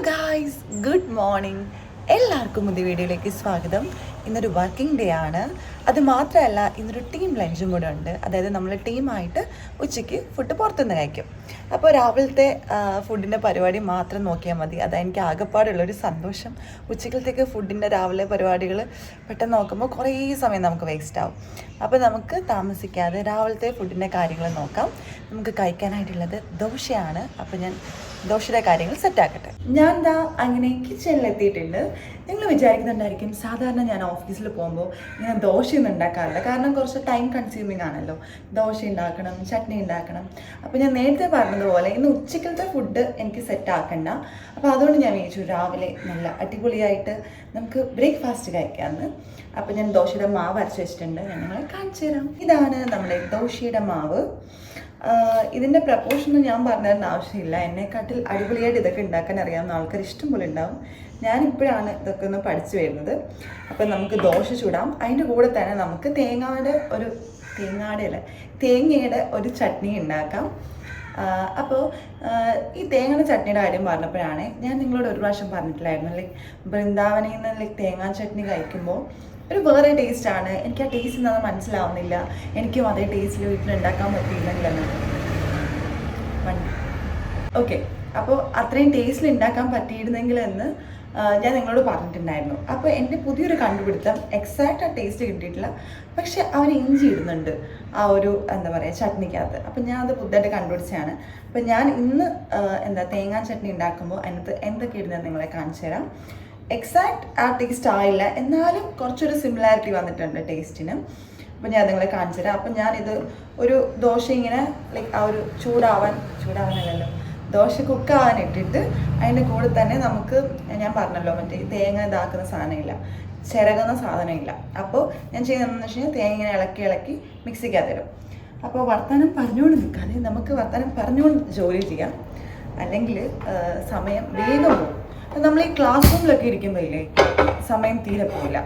Guys, good morning. എല്ലാവർക്കും പുതിയ വീഡിയോയിലേക്ക് സ്വാഗതം. ഇന്നൊരു വർക്കിംഗ് ഡേ ആണ്. അത് മാത്രമല്ല, ഇന്നൊരു ടീം ലഞ്ചും കൂടെ ഉണ്ട്. അതായത് നമ്മൾ ടീമായിട്ട് ഉച്ചയ്ക്ക് ഫുഡ് പുറത്തുനിന്ന് കഴിക്കും. അപ്പോൾ രാവിലത്തെ ഫുഡിൻ്റെ പരിപാടി മാത്രം നോക്കിയാൽ മതി. അതാണ് എനിക്ക് ആകെപ്പാടുള്ളൊരു സന്തോഷം. ഉച്ചക്കലത്തേക്ക് ഫുഡിൻ്റെ രാവിലെ പരിപാടികൾ പെട്ടെന്ന് നോക്കുമ്പോൾ കുറേ സമയം നമുക്ക് വേസ്റ്റ് ആവും. അപ്പോൾ നമുക്ക് താമസിക്കാതെ രാവിലത്തെ ഫുഡിൻ്റെ കാര്യങ്ങൾ നോക്കാം. നമുക്ക് കഴിക്കാനായിട്ടുള്ളത് ദോശയാണ്. അപ്പോൾ ഞാൻ ദോശയുടെ കാര്യങ്ങൾ സെറ്റാക്കട്ടെ. ഞാൻ ദാ അങ്ങനെ കിച്ചണിലെത്തിയിട്ടുണ്ട്. നിങ്ങൾ വിചാരിക്കുന്നുണ്ടായിരിക്കും, സാധാരണ ഞാൻ ഓഫീസിൽ പോകുമ്പോൾ ഇങ്ങനെ ദോശയൊന്നും ഉണ്ടാക്കാറില്ല, കാരണം കുറച്ച് ടൈം കൺസ്യൂമിങ് ആണല്ലോ. ദോശ ഉണ്ടാക്കണം, ചട്നി ഉണ്ടാക്കണം. അപ്പോൾ ഞാൻ നേരത്തെ പറഞ്ഞതുപോലെ ഇന്ന് ഉച്ചക്കലത്തെ ഫുഡ് എനിക്ക് സെറ്റാക്കണ്ട. അപ്പോൾ അതുകൊണ്ട് ഞാൻ വിചാരിച്ചു രാവിലെ നല്ല അടിപൊളിയായിട്ട് നമുക്ക് ബ്രേക്ക്ഫാസ്റ്റ് കഴിക്കാമെന്ന്. അപ്പോൾ ഞാൻ ദോശയുടെ മാവ് അരച്ച് വെച്ചിട്ടുണ്ട്. ഞാൻ നിങ്ങളെ കാണിച്ചു തരാം. ഇതാണ് നമ്മുടെ ദോശയുടെ മാവ്. ഇതിൻ്റെ പ്രപ്പോർഷനൊന്നും ഞാൻ പറഞ്ഞു തരേണ്ട ആവശ്യമില്ല. എന്നെക്കാട്ടിൽ അടിപൊളിയായിട്ട് ഇതൊക്കെ ഉണ്ടാക്കാൻ അറിയാവുന്ന ആൾക്കാർ ഇഷ്ടം പോലെ ഉണ്ടാവും. ഞാനിപ്പോഴാണ് ഇതൊക്കെ ഒന്ന് പഠിച്ചു വരുന്നത്. അപ്പം നമുക്ക് ദോശ ചൂടാം. അതിൻ്റെ കൂടെ തന്നെ നമുക്ക് തേങ്ങയുടെ ഒരു ചട്നി ഉണ്ടാക്കാം. അപ്പോൾ ഈ തേങ്ങയുടെ ചട്നിയുടെ കാര്യം പറഞ്ഞപ്പോഴാണ് ഞാൻ നിങ്ങളോട് ഒരു പ്രാവശ്യം പറഞ്ഞിട്ടില്ലായിരുന്നു, ബൃന്ദാവനിൽ നിന്ന് തേങ്ങാ ചട്നി കഴിക്കുമ്പോൾ ഒരു വേറെ ടേസ്റ്റാണ്. എനിക്ക് ആ ടേസ്റ്റ് എന്താണെന്ന് മനസ്സിലാവുന്നില്ല. എനിക്കും അതേ ടേസ്റ്റിൽ വീട്ടിലുണ്ടാക്കാൻ പറ്റിയില്ലെങ്കിലെന്ന്. ഓക്കെ, അപ്പോൾ അത്രയും ടേസ്റ്റിൽ ഉണ്ടാക്കാൻ പറ്റിയിരുന്നെങ്കിലെന്ന് ഞാൻ നിങ്ങളോട് പറഞ്ഞിട്ടുണ്ടായിരുന്നു. അപ്പോൾ എൻ്റെ പുതിയൊരു കണ്ടുപിടുത്തം, എക്സാക്റ്റ് ആ ടേസ്റ്റ് കിട്ടിയിട്ടില്ല, പക്ഷെ അവർ ഇഞ്ചി ഇടുന്നുണ്ട് ആ ഒരു ചട്നിക്കകത്ത്. അപ്പം ഞാൻ അത് പുതുതായിട്ട് കണ്ടുപിടിച്ചതാണ്. അപ്പം ഞാൻ ഇന്ന് തേങ്ങാ ചട്നി ഉണ്ടാക്കുമ്പോൾ അതിനകത്ത് എന്തൊക്കെ ഇടുന്നത് നിങ്ങളെ കാണിച്ചു തരാം. എക്സാക്റ്റ് ആ ടേസ്റ്റ് ആയില്ല, എന്നാലും കുറച്ചൊരു സിമിലാരിറ്റി വന്നിട്ടുണ്ട് ടേസ്റ്റിന്. അപ്പോൾ ഞാൻ നിങ്ങളെ കാണിച്ചു തരാം. അപ്പം ഞാനിത് ഒരു ദോശ ഇങ്ങനെ ആ ഒരു ചൂടാവാനല്ലല്ലോ, ദോശ കുക്കാവാൻ ഇട്ടിട്ട് അതിൻ്റെ കൂടെ തന്നെ നമുക്ക്, ഞാൻ പറഞ്ഞല്ലോ മറ്റേ തേങ്ങ ഇതാക്കുന്ന സാധനമില്ല, ചിരകുന്ന സാധനമില്ല. അപ്പോൾ ഞാൻ ചെയ്യുന്നതെന്ന് വെച്ച് കഴിഞ്ഞാൽ തേങ്ങ ഇങ്ങനെ ഇളക്കി മിക്സിക്കകത്ത് തരും. അപ്പോൾ വർത്തമാനം പറഞ്ഞുകൊണ്ട് നിൽക്കാതെ നമുക്ക് വർത്തമാനം പറഞ്ഞുകൊണ്ട് ജോലി ചെയ്യാം, അല്ലെങ്കിൽ സമയം വേഗം പോകും. നമ്മൾ ഈ ക്ലാസ് റൂമിലൊക്കെ ഇരിക്കുമ്പോൾ ഇല്ലേ, സമയം തീരെ പോവില്ല.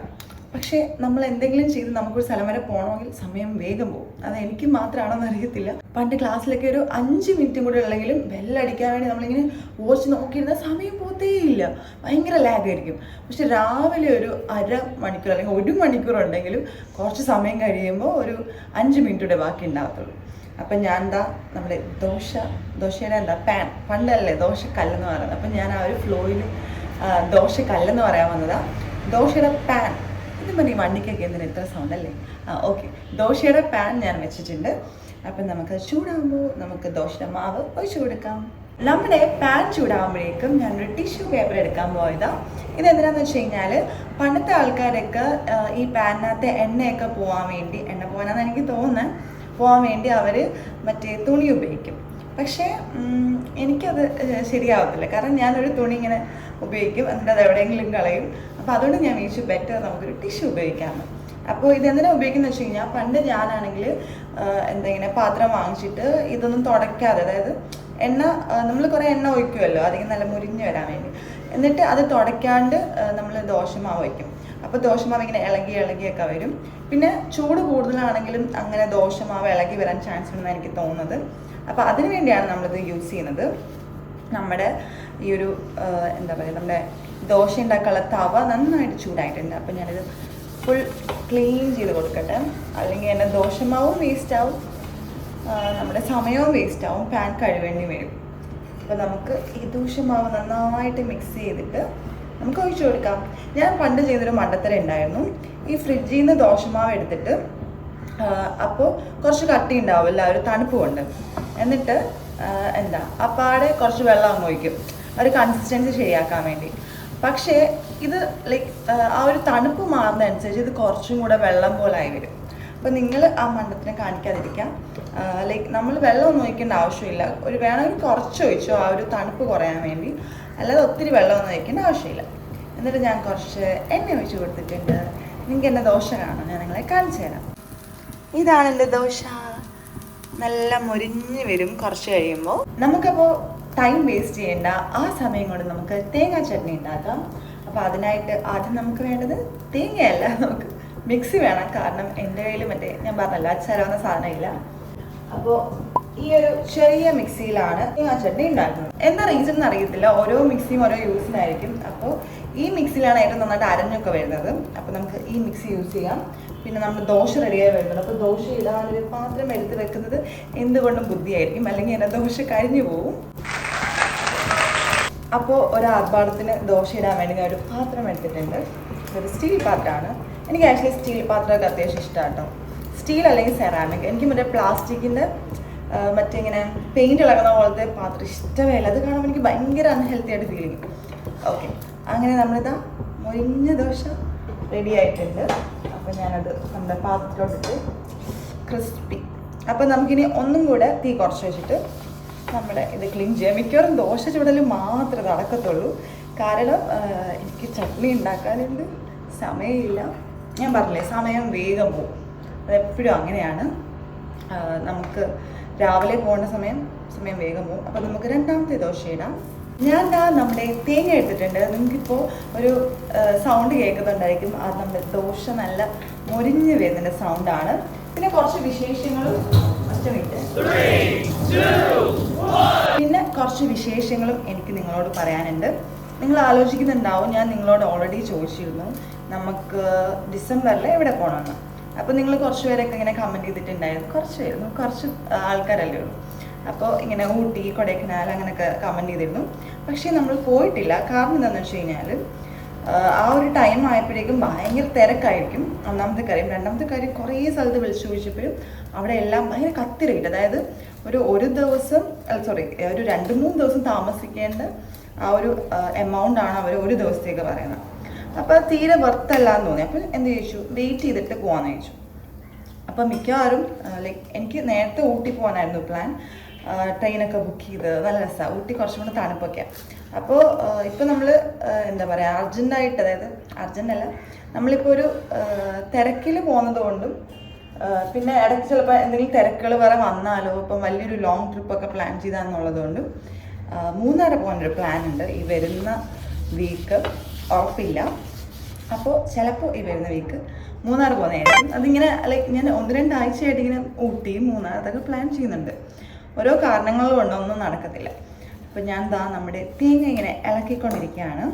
പക്ഷേ നമ്മൾ എന്തെങ്കിലും ചെയ്ത് നമുക്കൊരു സ്ഥലം വരെ പോകണമെങ്കിൽ സമയം വേഗം പോകും. അത് എനിക്ക് മാത്രമാണോന്ന് അറിയത്തില്ല. പണ്ട് ക്ലാസ്സിലൊക്കെ ഒരു 5 മിനിറ്റും കൂടെ ഉള്ളെങ്കിലും ബെല്ലടിക്കാൻ വേണ്ടി നമ്മളിങ്ങനെ വാച്ച് നോക്കിയിരുന്നാൽ സമയം പോത്തേയില്ല, ഭയങ്കര ലാഗായിരിക്കും. പക്ഷെ രാവിലെ ഒരു അരമണിക്കൂർ അല്ലെങ്കിൽ 1 മണിക്കൂർ ഉണ്ടെങ്കിലും കുറച്ച് സമയം കഴിയുമ്പോൾ ഒരു 5 മിനിറ്റൂടെ ബാക്കി ഉണ്ടാകത്തുള്ളൂ. അപ്പം ഞാൻ നമ്മുടെ ദോശയുടെ പാൻ, പണ്ടല്ലേ ദോശക്കല്ലെന്ന് പറയുന്നത്. അപ്പം ഞാൻ ആ ഒരു ഫ്ലോയിൽ ദോശക്കല്ലെന്ന് പറയാൻ വന്നതാണ്. ദോശയുടെ പാൻ, ഇത് മതി വണ്ടിക്കൊക്കെ എന്തിന് ഇത്ര സൗണ്ട് അല്ലേ. ഓക്കെ, ദോശയുടെ പാൻ ഞാൻ വെച്ചിട്ടുണ്ട്. അപ്പം നമുക്ക് ചൂടാകുമ്പോൾ നമുക്ക് ദോശയുടെ മാവ് ഒഴിച്ചു കൊടുക്കാം. നമ്മുടെ പാൻ ചൂടാകുമ്പോഴേക്കും ഞാനൊരു ടിഷ്യൂ പേപ്പർ എടുക്കാൻ പോയതാണ്. ഇതെന്തിനാന്ന് വെച്ച് കഴിഞ്ഞാൽ പണ്ടത്തെ ആൾക്കാരൊക്കെ ഈ പാനിനകത്ത് എണ്ണയൊക്കെ പോകാനാണ് എനിക്ക് തോന്നുന്നത്, പോകാൻ വേണ്ടി അവർ മറ്റേ തുണി ഉപയോഗിക്കും. പക്ഷേ എനിക്കത് ശരിയാവത്തില്ല, കാരണം ഞാനൊരു തുണി ഇങ്ങനെ ഉപയോഗിക്കും, എന്നിട്ട് അത് എവിടെയെങ്കിലും കളയും. അപ്പോൾ അതുകൊണ്ട് ഞാൻ വിചാരിച്ചു ബെറ്റർ നമുക്കൊരു ടിഷ്യൂ ഉപയോഗിക്കാമെന്ന്. അപ്പോൾ ഇതെന്തിനാണ് ഉപയോഗിക്കുന്നത് വെച്ച് കഴിഞ്ഞാൽ, പണ്ട് ഞാനാണെങ്കിൽ ഇങ്ങനെ പാത്രം വാങ്ങിച്ചിട്ട് ഇതൊന്നും തുടയ്ക്കാതെ, അതായത് നമ്മൾ കുറേ എണ്ണ ഒഴിക്കുമല്ലോ അധികം നല്ല മുരിഞ്ഞ് വരാൻ വേണ്ടി, എന്നിട്ട് അത് തുടയ്ക്കാണ്ട് നമ്മൾ ദോശമാവ് വയ്ക്കും. അപ്പോൾ ദോശമാവ് ഇങ്ങനെ ഇളകിയൊക്കെ വരും. പിന്നെ ചൂട് കൂടുതലാണെങ്കിലും അങ്ങനെ ദോശമാവ് ഇളകി വരാൻ ചാൻസ് ഉണ്ടെന്നാണ് എനിക്ക് തോന്നുന്നത്. അപ്പോൾ അതിനു വേണ്ടിയാണ് നമ്മളിത് യൂസ് ചെയ്യുന്നത്. നമ്മുടെ ഈ ഒരു നമ്മുടെ ദോശ ഉണ്ടാക്കാനുള്ള തവ നന്നായിട്ട് ചൂടായിട്ടുണ്ട്. അപ്പോൾ ഞാനിത് ഫുൾ ക്ലീൻ ചെയ്ത് കൊടുക്കട്ടെ, അല്ലെങ്കിൽ എൻ്റെ ദോശമാവും വേസ്റ്റ് ആവും, നമ്മുടെ സമയവും വേസ്റ്റ് ആവും, പാൻ കഴുകേണ്ടി വരും. അപ്പോൾ നമുക്ക് ഈ ദോശമാവ് നന്നായിട്ട് മിക്സ് ചെയ്തിട്ട് നമുക്ക് ഒഴിച്ചു കൊടുക്കാം. ഞാൻ പണ്ട് ചെയ്തൊരു മണ്ടത്തരം ഉണ്ടായിരുന്നു. ഈ ഫ്രിഡ്ജിൽ നിന്ന് ദോശമാവ് എടുത്തിട്ട് അപ്പോൾ കുറച്ച് കട്ടി ഉണ്ടാവില്ല, ഒരു തണുപ്പ് കൊണ്ട്, എന്നിട്ട് അപ്പാടെ കുറച്ച് വെള്ളം അങ്ങ് ഒഴിക്കും ഒരു കൺസിസ്റ്റൻസി ശരിയാക്കാൻ വേണ്ടി. പക്ഷേ ഇത് ആ ഒരു തണുപ്പ് മാറുന്നതനുസരിച്ച് ഇത് കുറച്ചും കൂടെ വെള്ളം പോലായി വരും. അപ്പോൾ നിങ്ങൾ ആ മണ്ടത്തിനെ കാണിക്കാതിരിക്കാം. നമ്മൾ വെള്ളമൊന്നും ഒഴിക്കേണ്ട ആവശ്യമില്ല, വേണമെങ്കിൽ കുറച്ച് ഒഴിച്ചോ ആ ഒരു തണുപ്പ് കുറയാൻ വേണ്ടി, അല്ലാതെ ഒത്തിരി വെള്ളമൊന്നും ഒഴിക്കേണ്ട ആവശ്യമില്ല. എന്നിട്ട് ഞാൻ കുറച്ച് എണ്ണ ഒഴിച്ച് കൊടുത്തിട്ടുണ്ട്. നിങ്ങൾക്ക് എൻ്റെ ദോശ കാണാം, ഞാൻ നിങ്ങളെ കാണിച്ചു തരാം. ഇതാണ് എൻ്റെ ദോശ, നല്ല മുരിഞ്ഞ് വരും കുറച്ച് കഴിയുമ്പോൾ. നമുക്കപ്പോൾ ടൈം വേസ്റ്റ് ചെയ്യേണ്ട, ആ സമയം കൊണ്ട് നമുക്ക് തേങ്ങാ ചട്നി ഉണ്ടാക്കാം. അപ്പോൾ അതിനായിട്ട് ആദ്യം നമുക്ക് വേണ്ടത് തേങ്ങയല്ല, നമുക്ക് മിക്സി വേണം. കാരണം എൻ്റെ കയ്യിൽ ഞാൻ പറഞ്ഞല്ലോ അച്ചാരാവുന്ന സാധനമില്ല. അപ്പോൾ ഈ ഒരു ചെറിയ മിക്സിയിലാണ് തേങ്ങാ ചട്നി ഉണ്ടാക്കുന്നത്. എന്താ റീസൺ എന്ന് അറിയത്തില്ല, ഓരോ മിക്സിയും ഓരോ യൂസിനായിരിക്കും. അപ്പോൾ ഈ മിക്സിയിലാണ് ഏറ്റവും നന്നായിട്ട് അരഞ്ഞൊക്കെ വരുന്നത്. അപ്പോൾ നമുക്ക് ഈ മിക്സി യൂസ് ചെയ്യാം. പിന്നെ നമ്മൾ ദോശ റെഡിയായി വരുന്നത്. അപ്പോൾ ദോശ ഇടാനൊരു പാത്രം എടുത്ത് വെക്കുന്നത് എന്തുകൊണ്ടും ബുദ്ധിയായിരിക്കും, അല്ലെങ്കിൽ എൻ്റെ ദോശ കരിഞ്ഞു പോകും. അപ്പോൾ ഒരു ആർഭാടത്തിന് ദോശ ഇടാൻ വേണ്ടി ഞാൻ ഒരു പാത്രം എടുത്തിട്ടുണ്ട്. ഒരു സ്റ്റീൽ പാത്രമാണ്. എനിക്ക് ആക്ച്വലി സ്റ്റീൽ പാത്രമൊക്കെ അത്യാവശ്യം ഇഷ്ടമാണ് കേട്ടോ. സ്റ്റീൽ അല്ലെങ്കിൽ സെറാമിക്. എനിക്ക് മറ്റേ പ്ലാസ്റ്റിക്കിൻ്റെ മറ്റേ ഇങ്ങനെ പെയിൻറ്റ് ഇളകുന്ന പോലത്തെ പാത്രം ഇഷ്ടമേ അല്ല. അത് കാണുമ്പോൾ എനിക്ക് ഭയങ്കര അൺഹെൽത്തി ആയിട്ട് ഫീൽ ചെയ്യും. ഓക്കെ, അങ്ങനെ നമ്മളിതാ മൊരിഞ്ഞ ദോശ റെഡി ആയിട്ടുണ്ട്. അപ്പോൾ ഞാനത് നമ്മുടെ പാത്രത്തിലോട്ടിട്ട് ക്രിസ്പി. അപ്പോൾ നമുക്കിനി ഒന്നും കൂടെ തീ കുറച്ച് വെച്ചിട്ട് നമ്മുടെ ഇത് ക്ലീൻ ചെയ്യാം. മിക്കവാറും ദോശ ചുടൽ മാത്രമേ നടക്കത്തുള്ളൂ. കാരണം എനിക്ക് ചട്നി ഉണ്ടാക്കാനുണ്ട്, സമയമില്ല. ഞാൻ പറഞ്ഞില്ലേ, സമയം വേഗം പോകും. അതെപ്പോഴും അങ്ങനെയാണ്. നമുക്ക് രാവിലെ പോകേണ്ട സമയം വേഗം പോകും. അപ്പോൾ നമുക്ക് രണ്ടാമത്തെ ദോശ ഇടാം. ഞാൻ നമ്മുടെ തേങ്ങ എടുത്തിട്ടുണ്ട്. നിങ്ങൾക്കിപ്പോൾ ഒരു സൗണ്ട് കേൾക്കുന്നുണ്ടായിരിക്കും. അത് നമ്മുടെ ദോശ നല്ല മൊരിഞ്ഞ് വരുന്നതിൻ്റെ സൗണ്ടാണ്. പിന്നെ കുറച്ച് വിശേഷങ്ങളും എനിക്ക് നിങ്ങളോട് പറയാനുണ്ട്. നിങ്ങൾ ആലോചിക്കുന്നുണ്ടാവും, ഞാൻ നിങ്ങളോട് ഓൾറെഡി ചോദിച്ചിരുന്നു നമുക്ക് ഡിസംബറിൽ എവിടെ പോകണമെന്ന്. അപ്പോൾ നിങ്ങൾ കുറച്ച് പേരൊക്കെ ഇങ്ങനെ കമൻറ്റ് ചെയ്തിട്ടുണ്ടായിരുന്നു. കുറച്ച് ആൾക്കാരല്ലേ ഉള്ളൂ. അപ്പോൾ ഇങ്ങനെ ഊട്ടി, കൊടൈക്കനാൽ അങ്ങനെയൊക്കെ കമൻറ്റ് ചെയ്തിരുന്നു. പക്ഷേ നമ്മൾ പോയിട്ടില്ല. കാരണം എന്താണെന്ന് വെച്ച് കഴിഞ്ഞാൽ ആ ഒരു ടൈം ആയപ്പോഴേക്കും ഭയങ്കര തിരക്കായിരിക്കും, ഒന്നാമത്തെ കാര്യം. രണ്ടാമത്തെ കാര്യം, കുറേ സ്ഥലത്ത് വിളിച്ചു ചോദിച്ചപ്പോഴും അവിടെ എല്ലാം ഭയങ്കര കത്തിരയിട്ട്. അതായത് ഒരു ദിവസം ഒരു 2-3 ദിവസം താമസിക്കേണ്ട ആ ഒരു എമൗണ്ടാണ് അവർ ഒരു ദിവസത്തേക്ക് പറയുന്നത്. അപ്പോൾ അത് തീരെ വರ್ತല്ല എന്ന് തോന്നി. അപ്പോൾ എന്ത് ചോദിച്ചു, വെയിറ്റ് ചെയ്തിട്ട് പോകാമെന്ന് ചോദിച്ചു. അപ്പോൾ മിക്കവാറും എനിക്ക് നേരത്തെ ഊട്ടി പോകാനായിരുന്നു പ്ലാൻ. ട്രെയിനൊക്കെ ബുക്ക് ചെയ്ത് നല്ല രസമാണ്. ഊട്ടി കുറച്ചും കൂടെ തണുപ്പൊക്കെയാണ്. അപ്പോൾ ഇപ്പോൾ നമ്മൾ എന്താ പറയുക, അർജൻറ്റായിട്ട്, അതായത് അർജൻറ്റല്ല, നമ്മളിപ്പോൾ ഒരു തിരക്കിൽ പോകുന്നത് കൊണ്ടും പിന്നെ ഇടയ്ക്ക് ചിലപ്പോൾ എന്തെങ്കിലും തിരക്കുകൾ വേറെ വന്നാലോ, ഇപ്പം വലിയൊരു ലോങ് ട്രിപ്പൊക്കെ പ്ലാൻ ചെയ്താന്നുള്ളത് കൊണ്ടും മൂന്നാർ പോകാനൊരു പ്ലാൻ ഉണ്ട് ഈ വരുന്ന വീക്ക്. ഉറപ്പില്ല. അപ്പോൾ ചിലപ്പോൾ ഈ വരുന്ന വീക്ക് മൂന്നാർ പോകുന്നതായിരിക്കും. അതിങ്ങനെ ഞാൻ 1-2 ആഴ്ചയായിട്ട് ഇങ്ങനെ ഊട്ടിയും മൂന്നാർ അതൊക്കെ പ്ലാൻ ചെയ്യുന്നുണ്ട്. ഓരോ കാരണങ്ങൾ കൊണ്ടൊന്നും നടക്കത്തില്ല. അപ്പോൾ ഞാൻ നമ്മുടെ തേങ്ങ ഇങ്ങനെ ഇളക്കിക്കൊണ്ടിരിക്കുകയാണ്.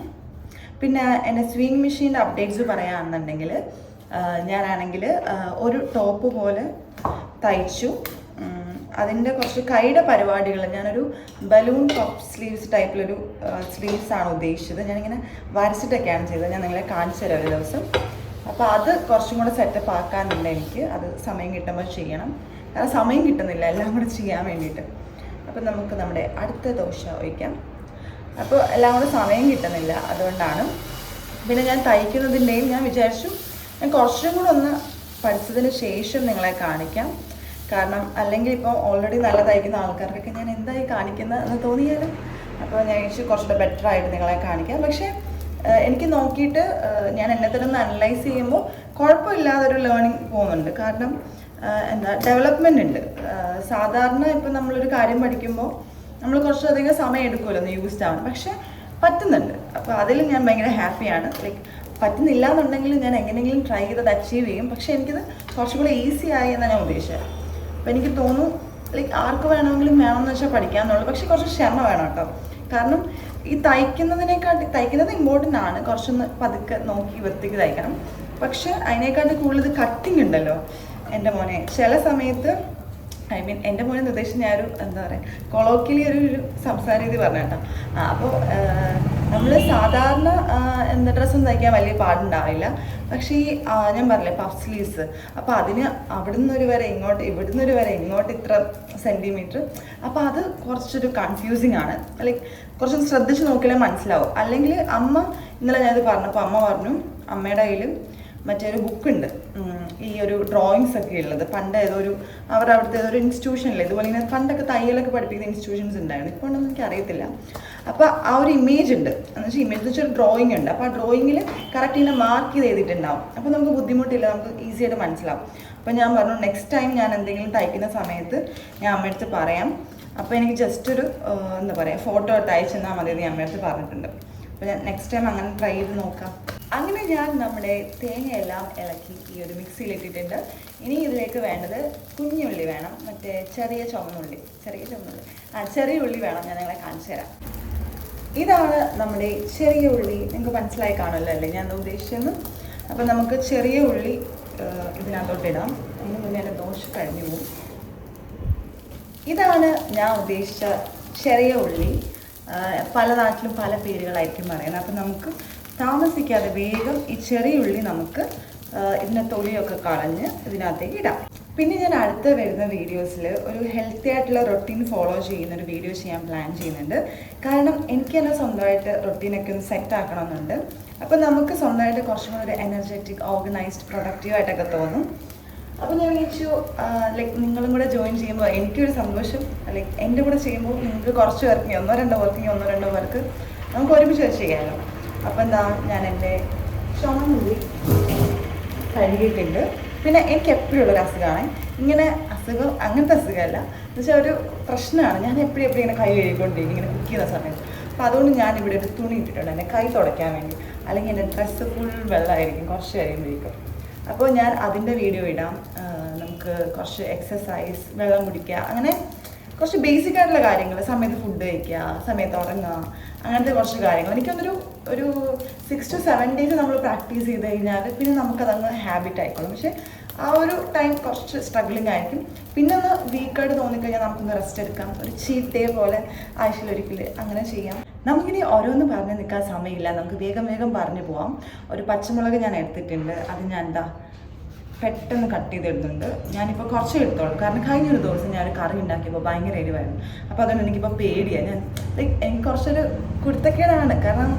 പിന്നെ എൻ്റെ സ്വിങ് മെഷീൻ്റെ അപ്ഡേറ്റ്സ് പറയുകയാണെന്നുണ്ടെങ്കിൽ, ഞാനാണെങ്കിൽ ഒരു ടോപ്പ് പോലെ തയ്ച്ചു. അതിൻ്റെ കുറച്ച് കൈയുടെ പരിപാടികൾ, ഞാനൊരു ബലൂൺ പഫ് സ്ലീവ്സ് ടൈപ്പിലൊരു സ്ലീവ്സാണ് ഉദ്ദേശിച്ചത്. ഞാനിങ്ങനെ വരച്ചിട്ടൊക്കെയാണ് ചെയ്തത്. ഞാൻ നിങ്ങളെ കാണിച്ചു തരാം ഒരു ദിവസം. അപ്പോൾ അത് കുറച്ചും കൂടെ സെറ്റപ്പ് ആക്കാനുണ്ട് എനിക്ക്. അത് സമയം കിട്ടുമ്പോൾ ചെയ്യണം. കാരണം സമയം കിട്ടുന്നില്ല എല്ലാം കൂടെ ചെയ്യാൻ വേണ്ടിയിട്ട്. അപ്പോൾ നമുക്ക് നമ്മുടെ അടുത്ത ദോശ ഒഴിക്കാം. അപ്പോൾ എല്ലാം കൂടെ സമയം കിട്ടുന്നില്ല, അതുകൊണ്ടാണ്. പിന്നെ ഞാൻ തയ്ക്കുന്നതിൻ്റെയും ഞാൻ വിചാരിച്ചു ഞാൻ കുറച്ചും കൂടെ ഒന്ന് പഠിച്ചതിന് ശേഷം നിങ്ങളെ കാണിക്കാം. കാരണം അല്ലെങ്കിൽ ഇപ്പോൾ ഓൾറെഡി നല്ല തയ്ക്കുന്ന ആൾക്കാർക്കൊക്കെ ഞാൻ എന്തായി കാണിക്കുന്നത് എന്ന് തോന്നിയാലും, അപ്പോൾ ഞാൻ വിചാരിച്ചു കുറച്ചുകൂടെ ബെറ്റർ ആയിട്ട് നിങ്ങളെ കാണിക്കാം. പക്ഷേ എനിക്ക് നോക്കിയിട്ട് ഞാൻ എന്നെ തന്നെ ഒന്ന് അനലൈസ് ചെയ്യുമ്പോൾ കുഴപ്പമില്ലാതൊരു ലേണിംഗ് പോകുന്നുണ്ട്. കാരണം ഡെവലപ്മെൻ്റ് ഉണ്ട്. സാധാരണ ഇപ്പം നമ്മളൊരു കാര്യം പഠിക്കുമ്പോൾ നമ്മൾ കുറച്ചധികം സമയം എടുക്കുമല്ലോ ഒന്ന് യൂസ്ഡ് ആവണം. പക്ഷേ പറ്റുന്നുണ്ട്. അപ്പോൾ അതിൽ ഞാൻ ഭയങ്കര ഹാപ്പിയാണ്. പറ്റുന്നില്ല എന്നുണ്ടെങ്കിൽ ഞാൻ എങ്ങനെയെങ്കിലും ട്രൈ ചെയ്തത് അച്ചീവ് ചെയ്യും. പക്ഷേ എനിക്കത് കുറച്ചും കൂടെ ഈസി ആയി എന്നാണ് ഞാൻ ഉദ്ദേശിച്ചത്. അപ്പോൾ എനിക്ക് തോന്നുന്നു ആർക്ക് വേണമെങ്കിലും വേണമെന്ന് വെച്ചാൽ പഠിക്കാമെന്നുള്ളൂ. പക്ഷേ കുറച്ച് ക്ഷമ വേണം കേട്ടോ. കാരണം ഈ തയ്ക്കുന്നത് ഇമ്പോർട്ടൻ്റ് ആണ്. കുറച്ചൊന്ന് പതുക്കെ നോക്കി വൃത്തിക്ക് തയ്ക്കണം. പക്ഷെ അതിനേക്കാട്ടി കൂടുതൽ കട്ടിങ് ഉണ്ടല്ലോ എൻ്റെ മോനെ. ചില സമയത്ത് എൻ്റെ മോനെ നിർദ്ദേശിച്ച് ഞാനൊരു എന്താ പറയുക കൊളോക്കിയലി ഒരു സംസാര രീതി പറഞ്ഞ കേട്ടോ. അപ്പോൾ നമ്മൾ സാധാരണ എന്താ ഡ്രസ്സൊന്നും തയ്ക്കാൻ വലിയ പാടുണ്ടാവില്ല. പക്ഷേ ഈ ഞാൻ പറഞ്ഞില്ലേ പഫ് സ്ലീവ്സ്, അപ്പോൾ അതിന് അവിടുന്നൊരു വരെ ഇങ്ങോട്ട് ഇവിടുന്നൊരു വരെ ഇങ്ങോട്ട് ഇത്ര സെൻറ്റിമീറ്റർ. അപ്പോൾ അത് കുറച്ചൊരു കൺഫ്യൂസിങ് ആണ്. കുറച്ചൊന്ന് ശ്രദ്ധിച്ച് നോക്കിയാലേ മനസ്സിലാവും. അല്ലെങ്കിൽ അമ്മ ഇന്നലെ ഞാനത് പറഞ്ഞപ്പോൾ അമ്മ പറഞ്ഞു അമ്മയുടെ കയ്യിൽ മറ്റൊരു ബുക്കുണ്ട് ഈ ഒരു ഡ്രോയിങ്സ് ഒക്കെ ഉള്ളത്. പണ്ട് ഏതൊരു അവിടുത്തെ ഏതൊരു ഇൻസ്റ്റിറ്റ്യൂഷനിൽ ഇതുപോലെ ഇങ്ങനെ പണ്ടൊക്കെ തയ്യലൊക്കെ പഠിപ്പിക്കുന്ന ഇൻസ്റ്റിറ്റ്യൂഷൻസ് ഉണ്ടായിരുന്നു. ഇപ്പോൾ ഉണ്ടെന്ന് എനിക്ക് അറിയത്തില്ല. അപ്പോൾ ആ ഒരു ഇമേജ് ഉണ്ട്, എന്ന് വെച്ചാൽ ഇമേജ് എന്ന് വെച്ചാൽ ഒരു ഡ്രോയിങ് ഉണ്ട്. അപ്പോൾ ആ ഡ്രോയിങ്ങിൽ കറക്റ്റ് ഇങ്ങനെ മാർക്ക് ചെയ്ത് എഴുതിയിട്ടുണ്ടാവും. അപ്പോൾ നമുക്ക് ബുദ്ധിമുട്ടില്ല, നമുക്ക് ഈസി ആയിട്ട് മനസ്സിലാവും. അപ്പോൾ ഞാൻ പറഞ്ഞു നെക്സ്റ്റ് ടൈം ഞാൻ എന്തെങ്കിലും തയ്ക്കുന്ന സമയത്ത് ഞാൻ അമ്മയടുത്ത് പറയാം. അപ്പോൾ എനിക്ക് ജസ്റ്റ് ഒരു എന്താ പറയുക ഫോട്ടോ എടുത്ത് അയച്ചെന്നാൽ മതി എന്ന് ഞാൻ അമ്മയടുത്ത് പറഞ്ഞിട്ടുണ്ട്. അപ്പോൾ ഞാൻ നെക്സ്റ്റ് ടൈം അങ്ങനെ ട്രൈ ചെയ്ത് നോക്കാം. അങ്ങനെ ഞാൻ നമ്മുടെ തേങ്ങയെല്ലാം ഇളക്കി ഈ ഒരു മിക്സിയിലിട്ടിട്ടുണ്ട്. ഇനി ഇതിലേക്ക് വേണ്ടത് കുഞ്ഞുള്ളി വേണം, മറ്റേ ചെറിയ ചുവന്നുള്ളി ചെറിയ ഉള്ളി വേണം. ഞാൻ നിങ്ങളെ കാണിച്ചു തരാം. ഇതാണ് നമ്മുടെ ചെറിയ ഉള്ളി. നിങ്ങൾക്ക് മനസ്സിലായി കാണുമല്ലോ അല്ലേ ഞാൻ ഉദ്ദേശിച്ചത്. അപ്പം നമുക്ക് ചെറിയ ഉള്ളി ഇതിനകത്തോട്ടിടാം. അതിന് മുന്നേ എൻ്റെ ദോശ കഴിഞ്ഞു പോകും. ഇതാണ് ഞാൻ ഉദ്ദേശിച്ച ചെറിയ ഉള്ളി. പല നാട്ടിലും പല പേരുകളായിരിക്കും പറയുന്നത്. അപ്പം നമുക്ക് താമസിക്കാതെ വേഗം ഈ ചെറിയ ഉള്ളി നമുക്ക് ഇതിൻ്റെ തൊലിയൊക്കെ കളഞ്ഞ് ഇതിനകത്തേക്ക് ഇടാം. പിന്നെ ഞാൻ അടുത്ത വരുന്ന വീഡിയോസിൽ ഒരു ഹെൽത്തി ആയിട്ടുള്ള റൊട്ടീൻ ഫോളോ ചെയ്യുന്നൊരു വീഡിയോ ചെയ്യാൻ പ്ലാൻ ചെയ്യുന്നുണ്ട്. കാരണം എനിക്ക് തന്നെ സ്വന്തമായിട്ട് റൊട്ടീനൊക്കെ ഒന്ന് സെറ്റ് ആക്കണമെന്നുണ്ട്. അപ്പം നമുക്ക് സ്വന്തമായിട്ട് കുറച്ചും കൂടി ഒരു എനർജറ്റിക്, ഓർഗനൈസ്ഡ്, പ്രൊഡക്റ്റീവായിട്ടൊക്കെ തോന്നും. അപ്പോൾ ഞാൻ വിചാരിച്ചു ലൈക്ക് നിങ്ങളും കൂടെ ജോയിൻ ചെയ്യുമ്പോൾ എനിക്കൊരു സന്തോഷം. ലൈക്ക് എൻ്റെ കൂടെ ചെയ്യുമ്പോൾ നിങ്ങൾക്ക് കുറച്ച് പേർക്ക് ഒന്നോ രണ്ടോ പേർക്ക് നമുക്ക് ഒരുമിച്ച് വെച്ച് ചെയ്യാമല്ലോ. അപ്പോൾ എന്താ ഞാൻ എൻ്റെ ചുവന്നുള്ളി കഴുകിയിട്ടുണ്ട്. പിന്നെ എനിക്ക് എപ്പോഴും ഉള്ളൊരു അസുഖമാണ് ഇങ്ങനെ അസുഖം, അങ്ങനത്തെ അസുഖമല്ല എന്ന് വെച്ചാൽ ഒരു പ്രശ്നമാണ്. ഞാൻ എപ്പോഴും ഇങ്ങനെ കൈ കഴുകിക്കൊണ്ടിരിക്കും ഇങ്ങനെ കുക്ക് ചെയ്യുന്ന സമയത്ത്. അപ്പോൾ അതുകൊണ്ട് ഞാനിവിടെ ഒരു തുണി ഇട്ടിട്ടുണ്ട് എൻ്റെ കൈ തുടയ്ക്കാൻ വേണ്ടി. അല്ലെങ്കിൽ എൻ്റെ ഡ്രസ്സ് ഫുൾ വെള്ളമായിരിക്കും കുറച്ച് കഴിയുമ്പോഴേക്കും. അപ്പോൾ ഞാൻ അതിൻ്റെ വീഡിയോ ഇടാം. നമുക്ക് കുറച്ച് എക്സസൈസ്, വെള്ളം കുടിക്കുക, അങ്ങനെ കുറച്ച് ബേസിക് ആയിട്ടുള്ള കാര്യങ്ങൾ, സമയത്ത് ഫുഡ് കഴിക്കുക, സമയത്ത് ഉറങ്ങുക, അങ്ങനത്തെ കുറച്ച് കാര്യങ്ങൾ. എനിക്കൊന്നൊരു 6 to 7 days നമ്മൾ പ്രാക്ടീസ് ചെയ്ത് കഴിഞ്ഞാൽ പിന്നെ നമുക്കതങ്ങ് ഹാബിറ്റ് ആയിക്കോളും. പക്ഷേ ആ ഒരു ടൈം കുറച്ച് സ്ട്രഗ്ലിംഗ് ആയിരിക്കും. പിന്നെ ഒന്ന് വീക്കായിട്ട് തോന്നിക്കഴിഞ്ഞാൽ നമുക്കൊന്ന് റെസ്റ്റ് എടുക്കാം. ഒരു ചീറ്റ് ഡേ പോലെ ആഴ്ചയിലൊരിക്കൽ അങ്ങനെ ചെയ്യാം. നമുക്കിനി ഓരോന്ന് പറഞ്ഞ് നിൽക്കാൻ സമയമില്ല. നമുക്ക് വേഗം പറഞ്ഞു പോവാം. ഒരു പച്ചമുളക് ഞാൻ എടുത്തിട്ടുണ്ട്. അത് ഞാൻ പെട്ടെന്ന് കട്ട് ചെയ്തിടുന്നുണ്ട്. ഞാനിപ്പോൾ കുറച്ച് എടുത്തോളൂ. കാരണം കഴിഞ്ഞൊരു ദിവസം ഞാൻ കറി ഉണ്ടാക്കിയപ്പോൾ ഭയങ്കര എരിവായിരുന്നു. അപ്പോൾ അതുകൊണ്ട് എനിക്കിപ്പോൾ പേടിയാണ്. എനിക്ക് കുറച്ചൊരു കുരുത്തക്കേടാണ്. കാരണം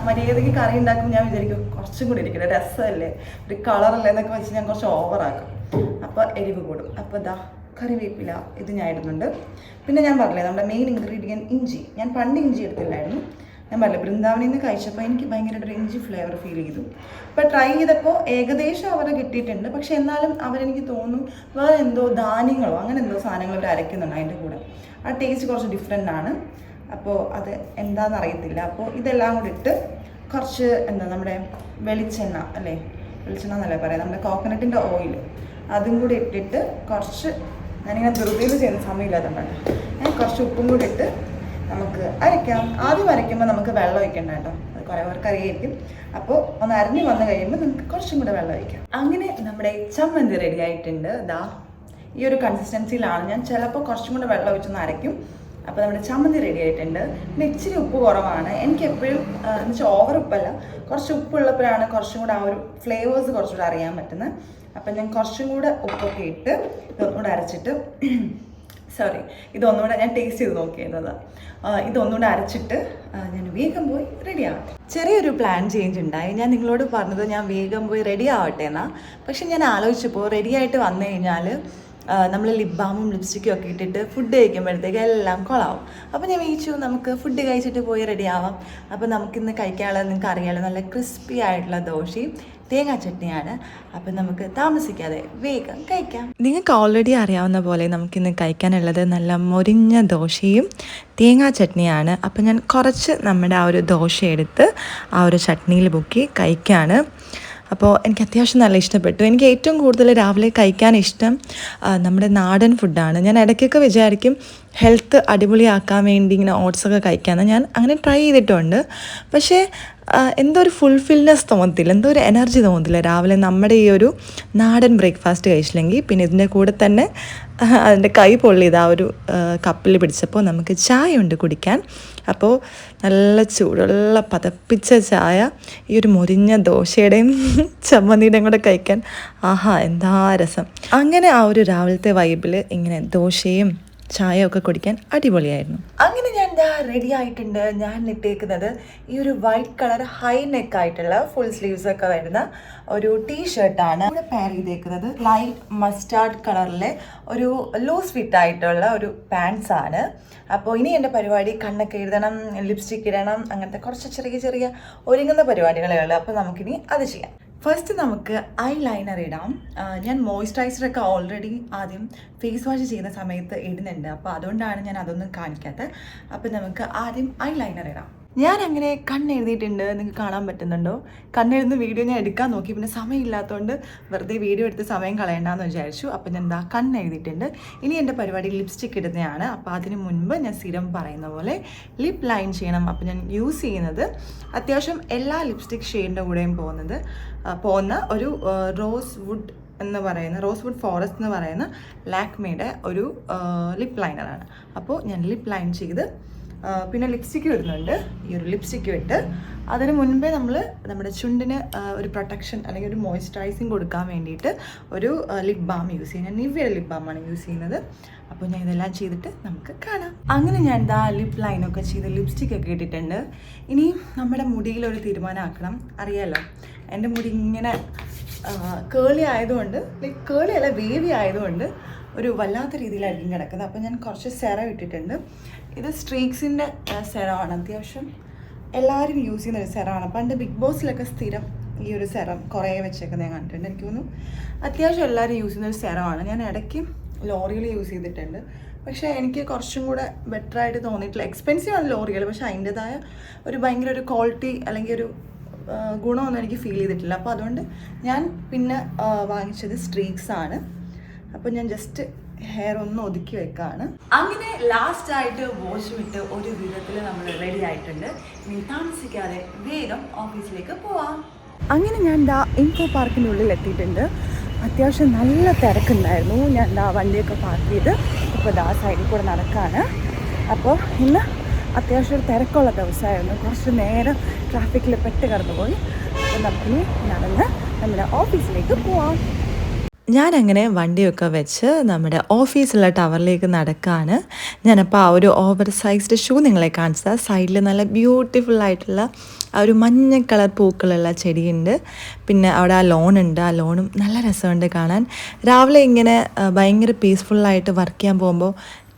മര്യാദയ്ക്ക് കറി ഉണ്ടാക്കുമ്പോൾ ഞാൻ വിചാരിക്കും കുറച്ചും കൂടി ഇരിക്കട്ടെ, രസമല്ലേ, ഒരു കളറല്ലേ എന്നൊക്കെ വെച്ച് ഞാൻ കുറച്ച് ഓവറാക്കും. അപ്പോൾ എരിവ് കൂടും. അപ്പോൾ കറിവേപ്പില ഇത് ഞാൻ ഇടുന്നുണ്ട്. പിന്നെ ഞാൻ പറഞ്ഞില്ലേ നമ്മുടെ മെയിൻ ഇൻഗ്രീഡിയൻറ്റ് ഇഞ്ചി. ഞാൻ പണ്ട് ഇഞ്ചി എടുത്തില്ലായിരുന്നു. ഞാൻ പറഞ്ഞില്ല, ബൃന്ദാവനിൽ നിന്ന് കഴിച്ചപ്പോൾ എനിക്ക് ഭയങ്കരമായിട്ടൊരു ഇഞ്ചി ഫ്ലേവർ ഫീൽ ചെയ്തു. ഇപ്പോൾ ട്രൈ ചെയ്തപ്പോൾ ഏകദേശം അവരെ കിട്ടിയിട്ടുണ്ട്. പക്ഷെ എന്നാലും അവരെനിക്ക് തോന്നുന്നു വേറെ എന്തോ ധാന്യങ്ങളോ അങ്ങനെ എന്തോ സാധനങ്ങൾ അവർ അരയ്ക്കുന്നുണ്ട് അതിൻ്റെ കൂടെ. ആ ടേസ്റ്റ് കുറച്ച് ഡിഫറെൻ്റ് ആണ്. അപ്പോൾ അത് എന്താണെന്ന് അറിയത്തില്ല. അപ്പോൾ ഇതെല്ലാം കൂടി ഇട്ട് കുറച്ച് നമ്മുടെ വെളിച്ചെണ്ണ എന്നല്ലേ പറയാം, നമ്മുടെ കോക്കനട്ടിൻ്റെ ഓയിൽ അതും കൂടി ഇട്ടിട്ട് കുറച്ച്, ഞാനിങ്ങനെ ധൃതിയിൽ ചെയ്യുന്ന സമയമില്ലാത്തതുകൊണ്ടാണ്, ഞാൻ കുറച്ച് ഉപ്പും കൂടി ഇട്ട് നമുക്ക് അരയ്ക്കാം. ആദ്യം അരയ്ക്കുമ്പോൾ നമുക്ക് വെള്ളം ഒഴിക്കണ്ട കേട്ടോ, അത് കുറേ പേർക്ക് അറിയായിരിക്കും. അപ്പോൾ ഒന്ന് അരിഞ്ഞ് വന്നു കഴിയുമ്പോൾ നമുക്ക് കുറച്ചും കൂടെ വെള്ളം ഒഴിക്കാം. അങ്ങനെ നമ്മുടെ ചമ്മന്തി റെഡി ആയിട്ടുണ്ട്. ഈ ഒരു കൺസിസ്റ്റൻസിയിലാണ്. ഞാൻ ചിലപ്പോൾ കുറച്ചും കൂടെ വെള്ളം ഒഴിച്ചൊന്ന് അരയ്ക്കും. അപ്പോൾ നമ്മുടെ ചമ്മന്തി റെഡി ആയിട്ടുണ്ട്. പിന്നെ ഇച്ചിരി ഉപ്പ് കുറവാണ്. എനിക്ക് എപ്പോഴും എന്ന് വെച്ചാൽ ഓവർ ഉപ്പല്ല, കുറച്ച് ഉപ്പുള്ളപ്പോഴാണ് കുറച്ചും കൂടെ ആ ഒരു ഫ്ലേവേഴ്സ് കുറച്ചുകൂടെ അറിയാൻ പറ്റുന്നത്. അപ്പം ഞാൻ കുറച്ചും കൂടെ ഉപ്പൊക്കെ ഇട്ട് ഇതൊന്നുകൂടെ അരച്ചിട്ട് ഇതൊന്നുകൂടെ ഞാൻ ടേസ്റ്റ് ചെയ്ത് നോക്കിയത്. ഇതൊന്നുകൂടെ അരച്ചിട്ട് ഞാൻ വേഗം പോയി റെഡി ആവട്ടെ. ചെറിയൊരു പ്ലാൻ ചേഞ്ച് ഉണ്ടായി. ഞാൻ നിങ്ങളോട് പറഞ്ഞത് ഞാൻ വേഗം പോയി റെഡി ആവട്ടെ എന്നാണ്. പക്ഷെ ഞാൻ ആലോചിച്ചപ്പോൾ റെഡി ആയിട്ട് വന്നു കഴിഞ്ഞാൽ നമ്മൾ ലിപ് ബാമും ലിപ്സ്റ്റിക്കും ഒക്കെ ഇട്ടിട്ട് ഫുഡ് കഴിക്കുമ്പോഴത്തേക്ക് എല്ലാം കൊളാവും. അപ്പോൾ ഞാൻ വിചാരിച്ചു നമുക്ക് ഫുഡ് കഴിച്ചിട്ട് പോയി റെഡി ആവാം. അപ്പോൾ നമുക്കിന്ന് കഴിക്കാനുള്ളത് നിങ്ങൾക്ക് അറിയാമല്ലോ, നല്ല ക്രിസ്പി ആയിട്ടുള്ള ദോശയും തേങ്ങാ ചട്നിയാണ്. അപ്പം നമുക്ക് താമസിക്കാതെ വേഗം കഴിക്കാം. നിങ്ങൾക്ക് ഓൾറെഡി അറിയാവുന്ന പോലെ നമുക്കിന്ന് കഴിക്കാനുള്ളത് നല്ല മൊരിഞ്ഞ ദോശയും തേങ്ങാ ചട്നിയാണ്. അപ്പം ഞാൻ കുറച്ച് നമ്മുടെ ആ ഒരു ദോശ എടുത്ത് ആ ഒരു ചട്നിയിൽ മുക്കി കഴിക്കുകയാണ്. അപ്പോൾ എനിക്ക് അത്യാവശ്യം നല്ല ഇഷ്ടപ്പെട്ടു. എനിക്ക് ഏറ്റവും കൂടുതൽ രാവിലെ കഴിക്കാൻ ഇഷ്ടം നമ്മുടെ നാടൻ ഫുഡാണ്. ഞാൻ ഇടയ്ക്കൊക്കെ വിചാരിക്കും ഹെൽത്ത് അടിപൊളിയാക്കാൻ വേണ്ടി ഇങ്ങനെ ഓട്സൊക്കെ കഴിക്കാമെന്ന്. ഞാൻ അങ്ങനെ ട്രൈ ചെയ്തിട്ടുണ്ട്. പക്ഷേ എന്തോ ഒരു ഫുൾഫിൽനെസ് തോന്നത്തില്ല, എന്തോ ഒരു എനർജി തോന്നത്തില്ല രാവിലെ നമ്മുടെ ഈ ഒരു നാടൻ ബ്രേക്ക്ഫാസ്റ്റ് കഴിച്ചില്ലെങ്കിൽ. പിന്നെ ഇതിൻ്റെ കൂടെ തന്നെ അതിൻ്റെ കൈ പൊള്ളിയത് ആ ഒരു കപ്പിൽ പിടിച്ചപ്പോൾ നമുക്ക് ചായ ഉണ്ട് കുടിക്കാൻ. അപ്പോൾ നല്ല ചൂടുള്ള പതപ്പിച്ച ചായ ഈ ഒരു മുരിഞ്ഞ ദോശയുടെയും ചമ്മന്തിയുടെയും കൂടെ കഴിക്കാൻ ആഹാ എന്താ രസം. അങ്ങനെ ആ ഒരു രാവിലത്തെ വൈബിൽ ഇങ്ങനെ ദോശയും ചായയൊക്കെ കുടിക്കാൻ അടിപൊളിയായിരുന്നു. അങ്ങനെ ഞാൻ റെഡി ആയിട്ടുണ്ട്. ഞാൻ ഇട്ടേക്കുന്നത് ഈ ഒരു വൈറ്റ് കളർ ഹൈ നെക്ക് ആയിട്ടുള്ള ഫുൾ സ്ലീവ്സ് ഒക്കെ വരുന്ന ഒരു ടീഷർട്ടാണ്. ഇവിടെ പെയർ ചെയ്തേക്കുന്നത് ലൈറ്റ് മസ്റ്റാർഡ് കളറിലെ ഒരു ലൂസ് ഫിറ്റ് ആയിട്ടുള്ള ഒരു പാൻസ് ആണ്. അപ്പോൾ ഇനി എൻ്റെ പരിപാടി കണ്ണൊക്കെ എഴുതണം, ലിപ്സ്റ്റിക് ഇടണം, അങ്ങനത്തെ കുറച്ച് ചെറിയ ചെറിയ ഒരുങ്ങുന്ന പരിപാടികളേ ഉള്ളൂ. അപ്പോൾ നമുക്കിനി അത് ചെയ്യാം. ഫസ്റ്റ് നമുക്ക് ഐ ലൈനർ ഇടാം. ഞാൻ മോയ്സ്ചറൈസറൊക്കെ ഓൾറെഡി ആദ്യം ഫേസ് വാഷ് ചെയ്യുന്ന സമയത്ത് ഇടുന്നുണ്ട്. അപ്പോൾ അതുകൊണ്ടാണ് ഞാൻ അതൊന്നും കാണിക്കാത്തത്. അപ്പോൾ നമുക്ക് ആദ്യം ഐ ലൈനർ ഇടാം. ഞാൻ അങ്ങനെ കണ്ണെഴുതിയിട്ടുണ്ട്, നിങ്ങൾക്ക് കാണാൻ പറ്റുന്നുണ്ടോ? കണ്ണെഴുതുന്ന വീഡിയോ ഞാൻ എടുക്കാൻ നോക്കി, പിന്നെ സമയമില്ലാത്തതുകൊണ്ട് വെറുതെ വീഡിയോ എടുത്ത് സമയം കളയണ്ടെന്ന് വിചാരിച്ചു. അപ്പം ഞാൻ എന്താ കണ്ണെഴുതിയിട്ടുണ്ട്. ഇനി എൻ്റെ പരിപാടി ലിപ്സ്റ്റിക് ഇടുന്നതാണ്. അപ്പോൾ അതിന് മുൻപ് ഞാൻ സ്ഥിരം പറയുന്ന പോലെ ലിപ്പ് ലൈൻ ചെയ്യണം. അപ്പോൾ ഞാൻ യൂസ് ചെയ്യുന്നത് അത്യാവശ്യം എല്ലാ ലിപ്സ്റ്റിക് ഷെയ്ഡിൻ്റെ കൂടെയും പോകുന്ന ഒരു റോസ് വുഡ് ഫോറസ്റ്റ് എന്ന് പറയുന്ന ലാക്മേയുടെ ഒരു ലിപ്പ് ലൈനറാണ്. അപ്പോൾ ഞാൻ ലിപ്പ് ലൈൻ ചെയ്ത് പിന്നെ ലിപ്സ്റ്റിക്ക് ഇടുന്നുണ്ട്. ഈ ഒരു ലിപ്സ്റ്റിക്ക് ഇട്ട് അതിന് മുൻപേ നമ്മുടെ ചുണ്ടിന് ഒരു പ്രൊട്ടക്ഷൻ അല്ലെങ്കിൽ ഒരു മോയ്സ്ചറൈസിങ് കൊടുക്കാൻ വേണ്ടിയിട്ട് ഒരു ലിപ് ബാം യൂസ് ചെയ്യുന്നത്. നിവ്യയുടെ ലിപ് ബാമാണ് യൂസ് ചെയ്യുന്നത്. അപ്പോൾ ഞാൻ ഇതെല്ലാം ചെയ്തിട്ട് നമുക്ക് കാണാം. അങ്ങനെ ഞാൻ എന്താ ലിപ്പ് ലൈനൊക്കെ ചെയ്ത് ലിപ്സ്റ്റിക്കൊക്കെ ഇട്ടിട്ടുണ്ട്. ഇനി നമ്മുടെ മുടിയിലൊരു തീരുമാനമാക്കണം. അറിയാമല്ലോ, എൻ്റെ മുടി ഇങ്ങനെ കേളി ആയതുകൊണ്ട്, ലൈക്ക് കേളി അല്ല വേവി ആയതുകൊണ്ട് ഒരു വല്ലാത്ത രീതിയിലായിരിക്കും കിടക്കുന്നത്. അപ്പോൾ ഞാൻ കുറച്ച് സെറം ഇട്ടിട്ടുണ്ട്. ഇത് സ്ട്രീക്സിൻ്റെ സെറമാണ്. അത്യാവശ്യം എല്ലാവരും യൂസ് ചെയ്യുന്ന ഒരു സെറമാണ്. പണ്ട് ബിഗ് ബോസിലൊക്കെ സ്ഥിരം ഈ ഒരു സെറം കുറേ വെച്ചേക്കുന്നത് ഞാൻ കണ്ടിട്ടുണ്ട്. എനിക്ക് തോന്നുന്നു അത്യാവശ്യം എല്ലാവരും യൂസ് ചെയ്യുന്ന ഒരു സെറമാണ്. ഞാൻ ഇടയ്ക്ക് ലോറിയൽ യൂസ് ചെയ്തിട്ടുണ്ട്. പക്ഷേ എനിക്ക് കുറച്ചും കൂടെ ബെറ്ററായിട്ട് തോന്നിയിട്ടില്ല. എക്സ്പെൻസീവ് ആണ് ലോറിയൽ, പക്ഷേ അതിൻ്റെതായ ഒരു ഭയങ്കര ഒരു ക്വാളിറ്റി അല്ലെങ്കിൽ ഒരു ഗുണമൊന്നും എനിക്ക് ഫീൽ ചെയ്തിട്ടില്ല. അപ്പോൾ അതുകൊണ്ട് ഞാൻ പിന്നെ വാങ്ങിച്ചത് സ്ട്രീക്സ് ആണ്. അപ്പോൾ ഞാൻ ജസ്റ്റ് ഹെയർ ഒന്ന് ഒതുക്കി വെക്കാണ്. അങ്ങനെ ലാസ്റ്റ് ആയിട്ട് വാഷ് വിട്ട് ഒരു വിധത്തിൽ നമ്മൾ റെഡി ആയിട്ടുണ്ട്. ഇനി താമസിക്കാതെ വേഗം ഓഫീസിലേക്ക് പോവാം. അങ്ങനെ ഞാൻ ഇൻഫോ പാർക്കിൻ്റെ ഉള്ളിൽ എത്തിയിട്ടുണ്ട്. അത്യാവശ്യം നല്ല തിരക്കുണ്ടായിരുന്നു. ഞാൻ വണ്ടിയൊക്കെ പാർക്ക് ചെയ്ത് ഇപ്പോൾ സൈഡിൽ കൂടെ നടക്കാണ്. അപ്പോൾ ഇന്ന് അത്യാവശ്യം ഒരു തിരക്കുള്ള ദിവസമായിരുന്നു. കുറച്ച് നേരം ട്രാഫിക്കിൽ പെട്ട് കടന്നു പോയി. അപ്പോൾ നമുക്കിനി നടന്ന് നമ്മുടെ ഓഫീസിലേക്ക് പോവാം. ഞാനങ്ങനെ വണ്ടിയൊക്കെ വെച്ച് നമ്മുടെ ഓഫീസുള്ള ടവറിലേക്ക് നടക്കുകയാണ്. ഞാനപ്പോൾ ആ ഒരു ഓവർ സൈസ്ഡ് ഷൂ നിങ്ങളെ കാണിച്ചത്. സൈഡിൽ നല്ല ബ്യൂട്ടിഫുൾ ആയിട്ടുള്ള ആ ഒരു മഞ്ഞ കളർ പൂക്കളുള്ള ചെടിയുണ്ട്. പിന്നെ അവിടെ ആ ലോണുണ്ട്. ആ ലോണും നല്ല രസമുണ്ട് കാണാൻ. രാവിലെ ഇങ്ങനെ ഭയങ്കര പീസ്ഫുള്ളായിട്ട് വർക്ക് ചെയ്യാൻ പോകുമ്പോൾ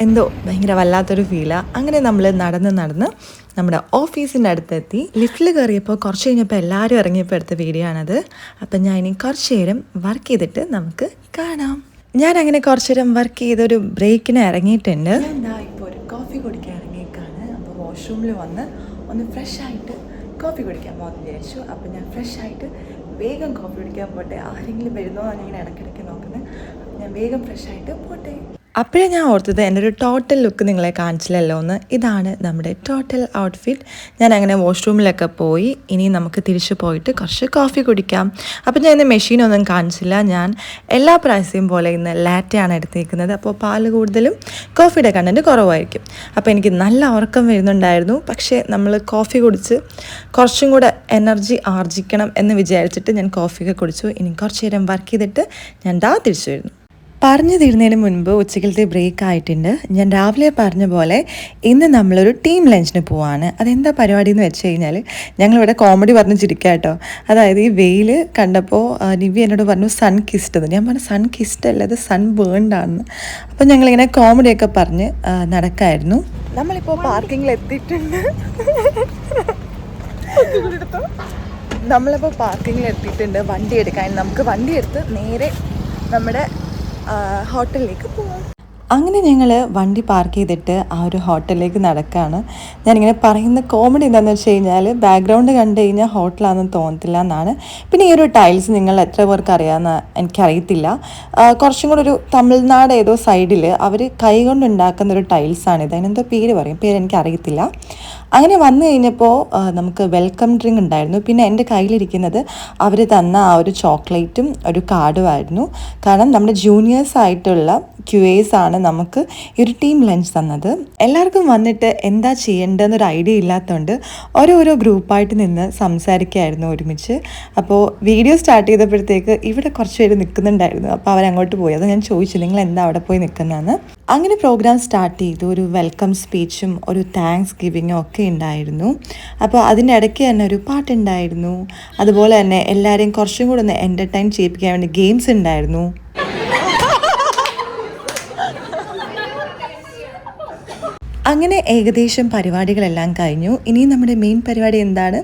എന്തോ ഭയങ്കര വല്ലാത്തൊരു ഫീലാണ്. അങ്ങനെ നമ്മൾ നടന്ന് നമ്മുടെ ഓഫീസിൻ്റെ അടുത്തെത്തി. ലിഫ്റ്റിൽ കയറിയപ്പോൾ കുറച്ച് കഴിഞ്ഞപ്പോൾ എല്ലാവരും ഇറങ്ങിയപ്പോൾ എടുത്ത വീഡിയോ ആണത്. അപ്പം ഞാൻ ഇനി കുറച്ച് നേരം വർക്ക് ചെയ്തിട്ട് നമുക്ക് കാണാം. ഞാൻ അങ്ങനെ കുറച്ച് നേരം വർക്ക് ചെയ്തൊരു ബ്രേക്കിന് ഇറങ്ങിയിട്ടുണ്ട്. ഞാൻ ഇപ്പോൾ ഒരു കോഫി കുടിക്കാൻ ഇറങ്ങിയേക്കാണ്. അപ്പോൾ വാഷ്റൂമിൽ വന്ന് ഒന്ന് ഫ്രഷ് ആയിട്ട് കോഫി കുടിക്കാൻ പോകുമെന്ന് വിചാരിച്ചു. അപ്പോൾ ഞാൻ ഫ്രഷ് ആയിട്ട് വേഗം കോഫി കുടിക്കാൻ പോട്ടെ. ആരെങ്കിലും വരുന്നോ എന്നാണ് ഇങ്ങനെ ഇടയ്ക്കിടയ്ക്ക് നോക്കുന്നത്. ഞാൻ വേഗം ഫ്രഷ് ആയിട്ട് പോട്ടെ. അപ്പോഴേ ഞാൻ ഓർത്തത് എൻ്റെ ഒരു ടോട്ടൽ ലുക്ക് നിങ്ങളെ കാണിച്ചില്ലല്ലോ എന്ന്. ഇതാണ് നമ്മുടെ ടോട്ടൽ ഔട്ട്ഫിറ്റ്. ഞാൻ അങ്ങനെ വാഷ്റൂമിലൊക്കെ പോയി. ഇനി നമുക്ക് തിരിച്ചു പോയിട്ട് കുറച്ച് കോഫി കുടിക്കാം. അപ്പോൾ ഞാൻ ഇന്ന് മെഷീനൊന്നും കാണിച്ചില്ല. ഞാൻ എല്ലാ പ്രാവശ്യവും പോലെ ഇന്ന് ലാറ്റയാണ് എടുത്തേക്കുന്നത്. അപ്പോൾ പാല് കൂടുതലും കോഫിയുടെ കണ്ടൻറ്റ് കുറവായിരിക്കും. അപ്പോൾ എനിക്ക് നല്ല ഉറക്കം വരുന്നുണ്ടായിരുന്നു. പക്ഷേ നമ്മൾ കോഫി കുടിച്ച് കുറച്ചും കൂടെ എനർജി ആർജിക്കണം എന്ന് വിചാരിച്ചിട്ട് ഞാൻ കോഫിയൊക്കെ കുടിച്ചു. ഇനി കുറച്ച് നേരം വർക്ക് ചെയ്തിട്ട് ഞാൻ തിരിച്ചു വരുന്നു. പറഞ്ഞു തീരുന്നതിന് മുൻപ് ഉച്ചക്കലത്തെ ബ്രേക്ക് ആയിട്ടുണ്ട്. ഞാൻ രാവിലെ പറഞ്ഞ പോലെ ഇന്ന് നമ്മളൊരു ടീം ലഞ്ചിന് പോവാണ്. അതെന്താ പരിപാടി എന്ന് വെച്ച് കഴിഞ്ഞാൽ ഞങ്ങളിവിടെ കോമഡി പറഞ്ഞ് ചിരിക്കുക കേട്ടോ. അതായത് ഈ വെയിൽ കണ്ടപ്പോൾ നിവ്യ എന്നോട് പറഞ്ഞു സൺ കിസ്ഡ് എന്ന്. ഞാൻ പറഞ്ഞു സൺ കിസ്ഡ് അല്ല, അത് സൺ ബേൺഡ് ആണെന്ന്. അപ്പോൾ ഞങ്ങളിങ്ങനെ കോമഡിയൊക്കെ പറഞ്ഞ് നടക്കായിരുന്നു. നമ്മളിപ്പോൾ പാർക്കിങ്ങിൽ എത്തിയിട്ടുണ്ട്. നമ്മളിപ്പോൾ പാർക്കിങ്ങിൽ എത്തിയിട്ടുണ്ട് വണ്ടി എടുക്കാൻ. നമുക്ക് വണ്ടി എടുത്ത് നേരെ നമ്മുടെ ഹോട്ടലിലേക്ക് പോവാം. അങ്ങനെ ഞങ്ങൾ വണ്ടി പാർക്ക് ചെയ്തിട്ട് ആ ഒരു ഹോട്ടലിലേക്ക് നടക്കുകയാണ്. ഞാനിങ്ങനെ പറയുന്ന കോമഡി എന്താണെന്ന് വെച്ച് കഴിഞ്ഞാൽ ബാക്ക്ഗ്രൗണ്ട് കണ്ടു കഴിഞ്ഞാൽ ഹോട്ടലാണെന്ന് തോന്നത്തില്ല എന്നാണ്. പിന്നെ ഈ ഒരു ടൈൽസ് നിങ്ങൾ എത്ര പേർക്ക് അറിയാമെന്ന് എനിക്കറിയത്തില്ല. കുറച്ചും കൂടെ ഒരു തമിഴ്നാട് ഏതോ സൈഡിൽ അവർ കൈകൊണ്ട് ഉണ്ടാക്കുന്നൊരു ടൈൽസാണിത്. അതിനെന്തോ പേര് പറയും, പേര് എനിക്കറിയത്തില്ല. അങ്ങനെ വന്നു കഴിഞ്ഞപ്പോൾ നമുക്ക് വെൽക്കം ഡ്രിങ്ക് ഉണ്ടായിരുന്നു. പിന്നെ എൻ്റെ കയ്യിലിരിക്കുന്നത് അവർ തന്ന ആ ഒരു ചോക്ലേറ്റും ഒരു കാർഡുമായിരുന്നു. കാരണം നമ്മുടെ ജൂനിയേഴ്സ് ആയിട്ടുള്ള QAs ആണ് നമുക്ക് ഈ ഒരു ടീം ലഞ്ച് തന്നത്. എല്ലാവർക്കും വന്നിട്ട് എന്താ ചെയ്യേണ്ടതെന്നൊരു ഐഡിയ ഇല്ലാത്തതുകൊണ്ട് ഓരോരോ ഗ്രൂപ്പായിട്ട് നിന്ന് സംസാരിക്കുകയായിരുന്നു ഒരുമിച്ച്. അപ്പോൾ വീഡിയോ സ്റ്റാർട്ട് ചെയ്തപ്പോഴത്തേക്ക് ഇവിടെ കുറച്ച് പേര് നിൽക്കുന്നുണ്ടായിരുന്നു. അപ്പോൾ അവരങ്ങോട്ട് പോയി. അത് ഞാൻ ചോദിച്ചു നിങ്ങൾ എന്താ അവിടെ പോയി നിൽക്കുന്നതെന്ന്. അങ്ങനെ പ്രോഗ്രാം സ്റ്റാർട്ട് ചെയ്തു. ഒരു വെൽക്കം സ്പീച്ചും ഒരു താങ്ക്സ് ഗിവിങ്ങും ഒക്കെ ഉണ്ടായിരുന്നു. അപ്പോൾ അതിൻ്റെ ഇടയ്ക്ക് തന്നെ ഒരു പാട്ടുണ്ടായിരുന്നു. അതുപോലെ തന്നെ എല്ലാവരെയും കുറച്ചും കൂടെ ഒന്ന് എൻ്റർടൈൻ ചെയ്യിപ്പിക്കാൻ വേണ്ടി ഗെയിംസ് ഉണ്ടായിരുന്നു. അങ്ങനെ ഏകദേശം പരിപാടികളെല്ലാം കഴിഞ്ഞു. ഇനി നമ്മുടെ മെയിൻ പരിപാടി എന്താണ്?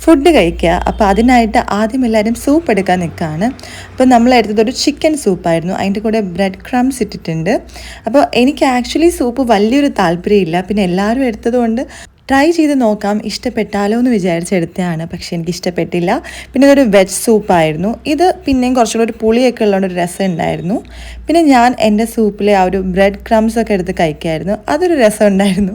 ഫുഡ് കഴിക്കുക. അപ്പോൾ അതിനായിട്ട് ആദ്യം എല്ലാവരും സൂപ്പ് എടുക്കാൻ നിൽക്കുകയാണ്. അപ്പോൾ നമ്മളെടുത്തതൊരു ചിക്കൻ സൂപ്പായിരുന്നു. അതിൻ്റെ കൂടെ ബ്രെഡ് ക്രംസ് ഇട്ടിട്ടുണ്ട്. അപ്പോൾ എനിക്ക് ആക്ച്വലി സൂപ്പ് വലിയൊരു താല്പര്യമില്ല. പിന്നെ എല്ലാവരും എടുത്തതുകൊണ്ട് ട്രൈ ചെയ്ത് നോക്കാം ഇഷ്ടപ്പെട്ടാലോ എന്ന് വിചാരിച്ചെടുത്തതാണ്, പക്ഷേ എനിക്ക് ഇഷ്ടപ്പെട്ടില്ല. പിന്നെ ഇതൊരു വെജ് സൂപ്പായിരുന്നു. ഇത് പിന്നെയും കുറച്ചുകൂടി ഒരു പുളിയൊക്കെ ഉള്ളതുകൊണ്ട് ഒരു രസം ഉണ്ടായിരുന്നു. പിന്നെ ഞാൻ എൻ്റെ സൂപ്പിലെ ആ ഒരു ബ്രെഡ് ക്രംസ് ഒക്കെ എടുത്ത് കഴിക്കായിരുന്നു, അതൊരു രസം ഉണ്ടായിരുന്നു.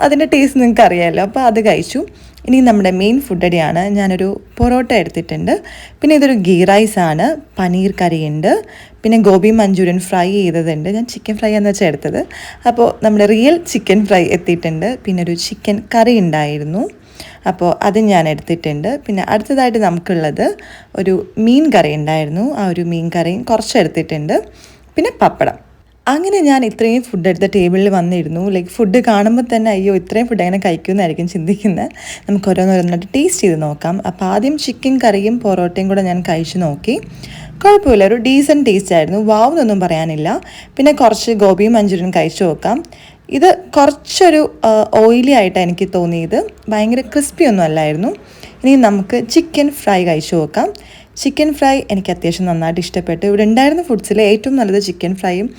അതിൻ്റെ ടേസ്റ്റ് നിങ്ങൾക്ക് അറിയാമല്ലോ, അപ്പോൾ അത് കഴിച്ചു. ഇനി നമ്മുടെ മെയിൻ ഫുഡ് അടിയാണ്. ഞാനൊരു പൊറോട്ട എടുത്തിട്ടുണ്ട്. പിന്നെ ഇതൊരു ഗീ റൈസാണ്, പനീർ കറിയുണ്ട്, പിന്നെ ഗോബി മഞ്ചൂരിയൻ ഫ്രൈ ചെയ്തതുണ്ട്. ഞാൻ ചിക്കൻ ഫ്രൈ എന്ന് വെച്ചാൽ എടുത്തത്. അപ്പോൾ നമ്മുടെ റിയൽ ചിക്കൻ ഫ്രൈ എത്തിയിട്ടുണ്ട്. പിന്നെ ഒരു ചിക്കൻ കറി ഉണ്ടായിരുന്നു, അപ്പോൾ അത് ഞാൻ എടുത്തിട്ടുണ്ട്. പിന്നെ അടുത്തതായിട്ട് നമുക്കുള്ളത് ഒരു മീൻ കറി ഉണ്ടായിരുന്നു, ആ ഒരു മീൻ കറിയും കുറച്ച് എടുത്തിട്ടുണ്ട്. പിന്നെ പപ്പടം. അങ്ങനെ ഞാൻ ഇത്രയും ഫുഡ് എടുത്ത ടേബിളിൽ വന്നിരുന്നു. ലൈക്ക് ഫുഡ് കാണുമ്പോൾ തന്നെ അയ്യോ ഇത്രയും ഫുഡ് എങ്ങനെ കഴിക്കുമെന്നായിരിക്കും ചിന്തിക്കുന്നത്. നമുക്ക് ഓരോന്നോരോന്നായിട്ട് ടേസ്റ്റ് ചെയ്ത് നോക്കാം. അപ്പോൾ ആദ്യം ചിക്കൻ കറിയും പൊറോട്ടയും കൂടെ ഞാൻ കഴിച്ച് നോക്കി. കുഴപ്പമില്ല, ഒരു ഡീസൻറ്റ് ടേസ്റ്റ് ആയിരുന്നു, വാവെന്നൊന്നും പറയാനില്ല. പിന്നെ കുറച്ച് ഗോബി മഞ്ചൂരിയൻ കഴിച്ചു നോക്കാം. ഇത് കുറച്ചൊരു ഓയിലി ആയിട്ടാണ് എനിക്ക് തോന്നിയത്, ഭയങ്കര ക്രിസ്പി ഒന്നും അല്ലായിരുന്നു. ഇനി നമുക്ക് ചിക്കൻ ഫ്രൈ കഴിച്ചു നോക്കാം. ചിക്കൻ ഫ്രൈ എനിക്ക് അത്യാവശ്യം നന്നായിട്ട് ഇഷ്ടപ്പെട്ടു. ഇവിടെ ഉണ്ടായിരുന്ന ഫുഡ്സിൽ ഏറ്റവും നല്ലത് ചിക്കൻ ഫ്രൈയും